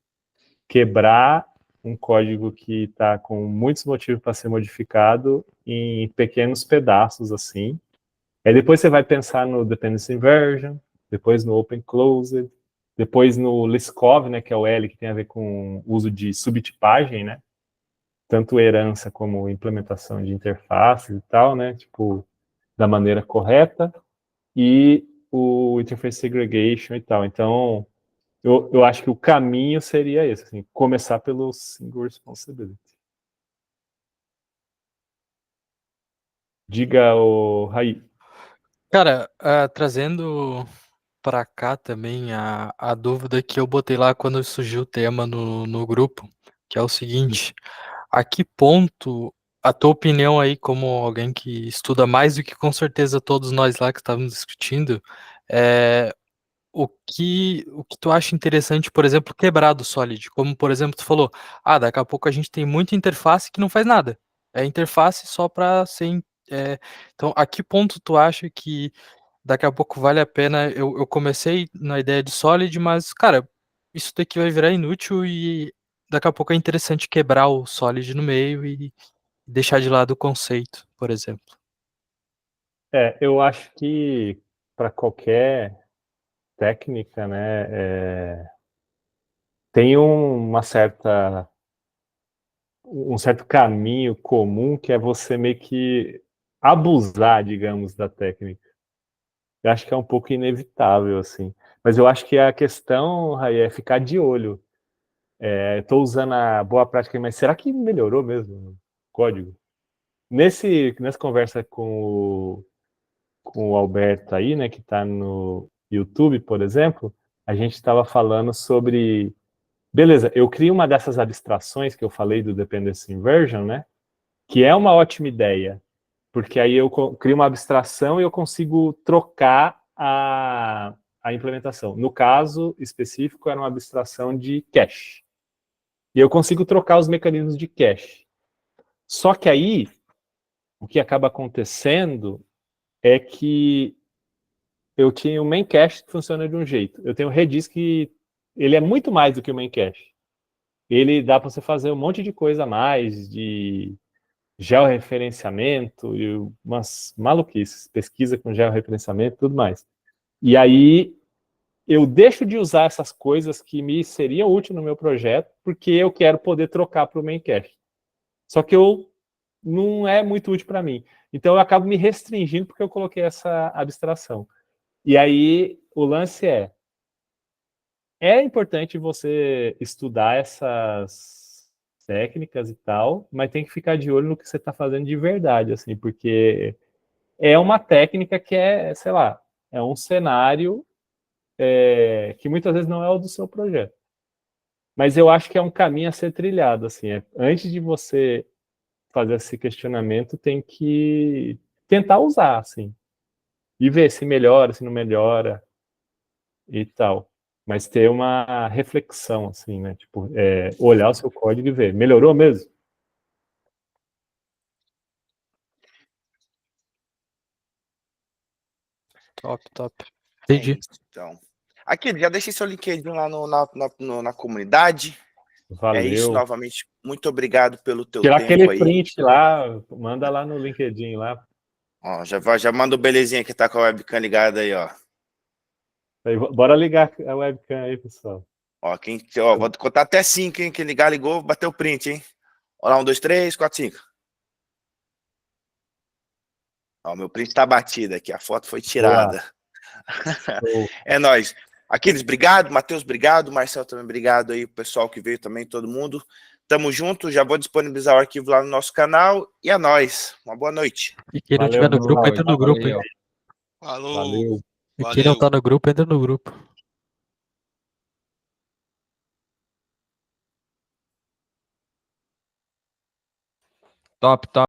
Speaker 2: quebrar um código que está com muitos motivos para ser modificado em pequenos pedaços, assim. Aí depois você vai pensar no Dependency Inversion, depois no Open Closed, depois no Liskov, né, que é o L, que tem a ver com o uso de subtipagem, né? Tanto herança como implementação de interfaces e tal, né? Tipo, da maneira correta. E o Interface Segregation e tal. Então, eu acho que o caminho seria esse, assim, começar pelo Single Responsibility. Diga, o Raí.
Speaker 7: Cara, trazendo para cá também a dúvida que eu botei lá quando surgiu o tema no grupo, que é o seguinte: a que ponto a tua opinião aí, como alguém que estuda mais do que com certeza todos nós lá que estávamos discutindo, é o que tu acha interessante, por exemplo, quebrar do Solid? Como, por exemplo, tu falou, daqui a pouco a gente tem muita interface que não faz nada. É interface só para ser. Então, a que ponto tu acha que daqui a pouco vale a pena? Eu comecei na ideia de Solid, mas, cara, isso daqui vai virar inútil e daqui a pouco é interessante quebrar o Solid no meio e deixar de lado o conceito, por exemplo.
Speaker 2: Eu acho que para qualquer técnica, né, tem um certo caminho comum que é você meio que abusar, digamos, da técnica. Eu acho que é um pouco inevitável, assim. Mas eu acho que a questão, Raí, é ficar de olho. Estou usando a boa prática, mas será que melhorou mesmo o código? Nessa conversa com o Alberto aí, né, que está no YouTube, por exemplo, a gente estava falando sobre... Beleza, eu crio uma dessas abstrações que eu falei do Dependency Inversion, né, que é uma ótima ideia, porque aí eu crio uma abstração e eu consigo trocar a implementação. No caso específico, era uma abstração de cache. E eu consigo trocar os mecanismos de cache. Só que aí, o que acaba acontecendo é que eu tinha o main cache que funciona de um jeito. Eu tenho o Redis que ele é muito mais do que o main cache. Ele dá para você fazer um monte de coisa a mais, de georreferenciamento e umas maluquices, pesquisa com georreferenciamento e tudo mais. E aí eu deixo de usar essas coisas que me seriam úteis no meu projeto, porque eu quero poder trocar para o main cache. Só que não é muito útil para mim. Então eu acabo me restringindo porque eu coloquei essa abstração. E aí o lance é importante você estudar essas técnicas e tal, mas tem que ficar de olho no que você está fazendo de verdade, assim, porque é uma técnica que sei lá, é um cenário que muitas vezes não é o do seu projeto. Mas eu acho que é um caminho a ser trilhado, assim, antes de você fazer esse questionamento, tem que tentar usar, assim, e ver se melhora, se não melhora e tal. Mas ter uma reflexão, assim, né? Tipo, olhar o seu código e ver, melhorou mesmo?
Speaker 7: Top, top.
Speaker 1: É
Speaker 7: Entendi.
Speaker 1: isso, então. Aqui, já deixei seu LinkedIn lá na comunidade. É isso,
Speaker 2: Valeu.
Speaker 1: novamente. Muito obrigado pelo teu
Speaker 2: Tirar
Speaker 1: tempo
Speaker 2: aquele
Speaker 1: aí.
Speaker 2: print lá, manda lá no LinkedIn lá.
Speaker 1: Ó, já manda o belezinha que tá com a webcam ligada aí, ó.
Speaker 2: Aí, bora ligar a webcam aí, pessoal.
Speaker 1: Ó, vou contar até 5, hein? Quem ligar, ligou, bateu o print, hein? Ó lá, 1, 2, 3, 4, 5. Ó, meu print tá batido aqui, a foto foi tirada. É nóis. Aquiles, obrigado. Matheus, obrigado. Marcel também, obrigado aí, o pessoal que veio também, todo mundo. Tamo junto, já vou disponibilizar o arquivo lá no nosso canal. E é nóis. Uma boa noite.
Speaker 7: E quem não
Speaker 2: Valeu,
Speaker 7: tiver no grupo,
Speaker 2: pessoal.
Speaker 7: entra no grupo, hein?
Speaker 6: Valeu.
Speaker 3: Falou.
Speaker 2: Valeu.
Speaker 7: E quem não tá no grupo, entra no grupo.
Speaker 6: Top, top.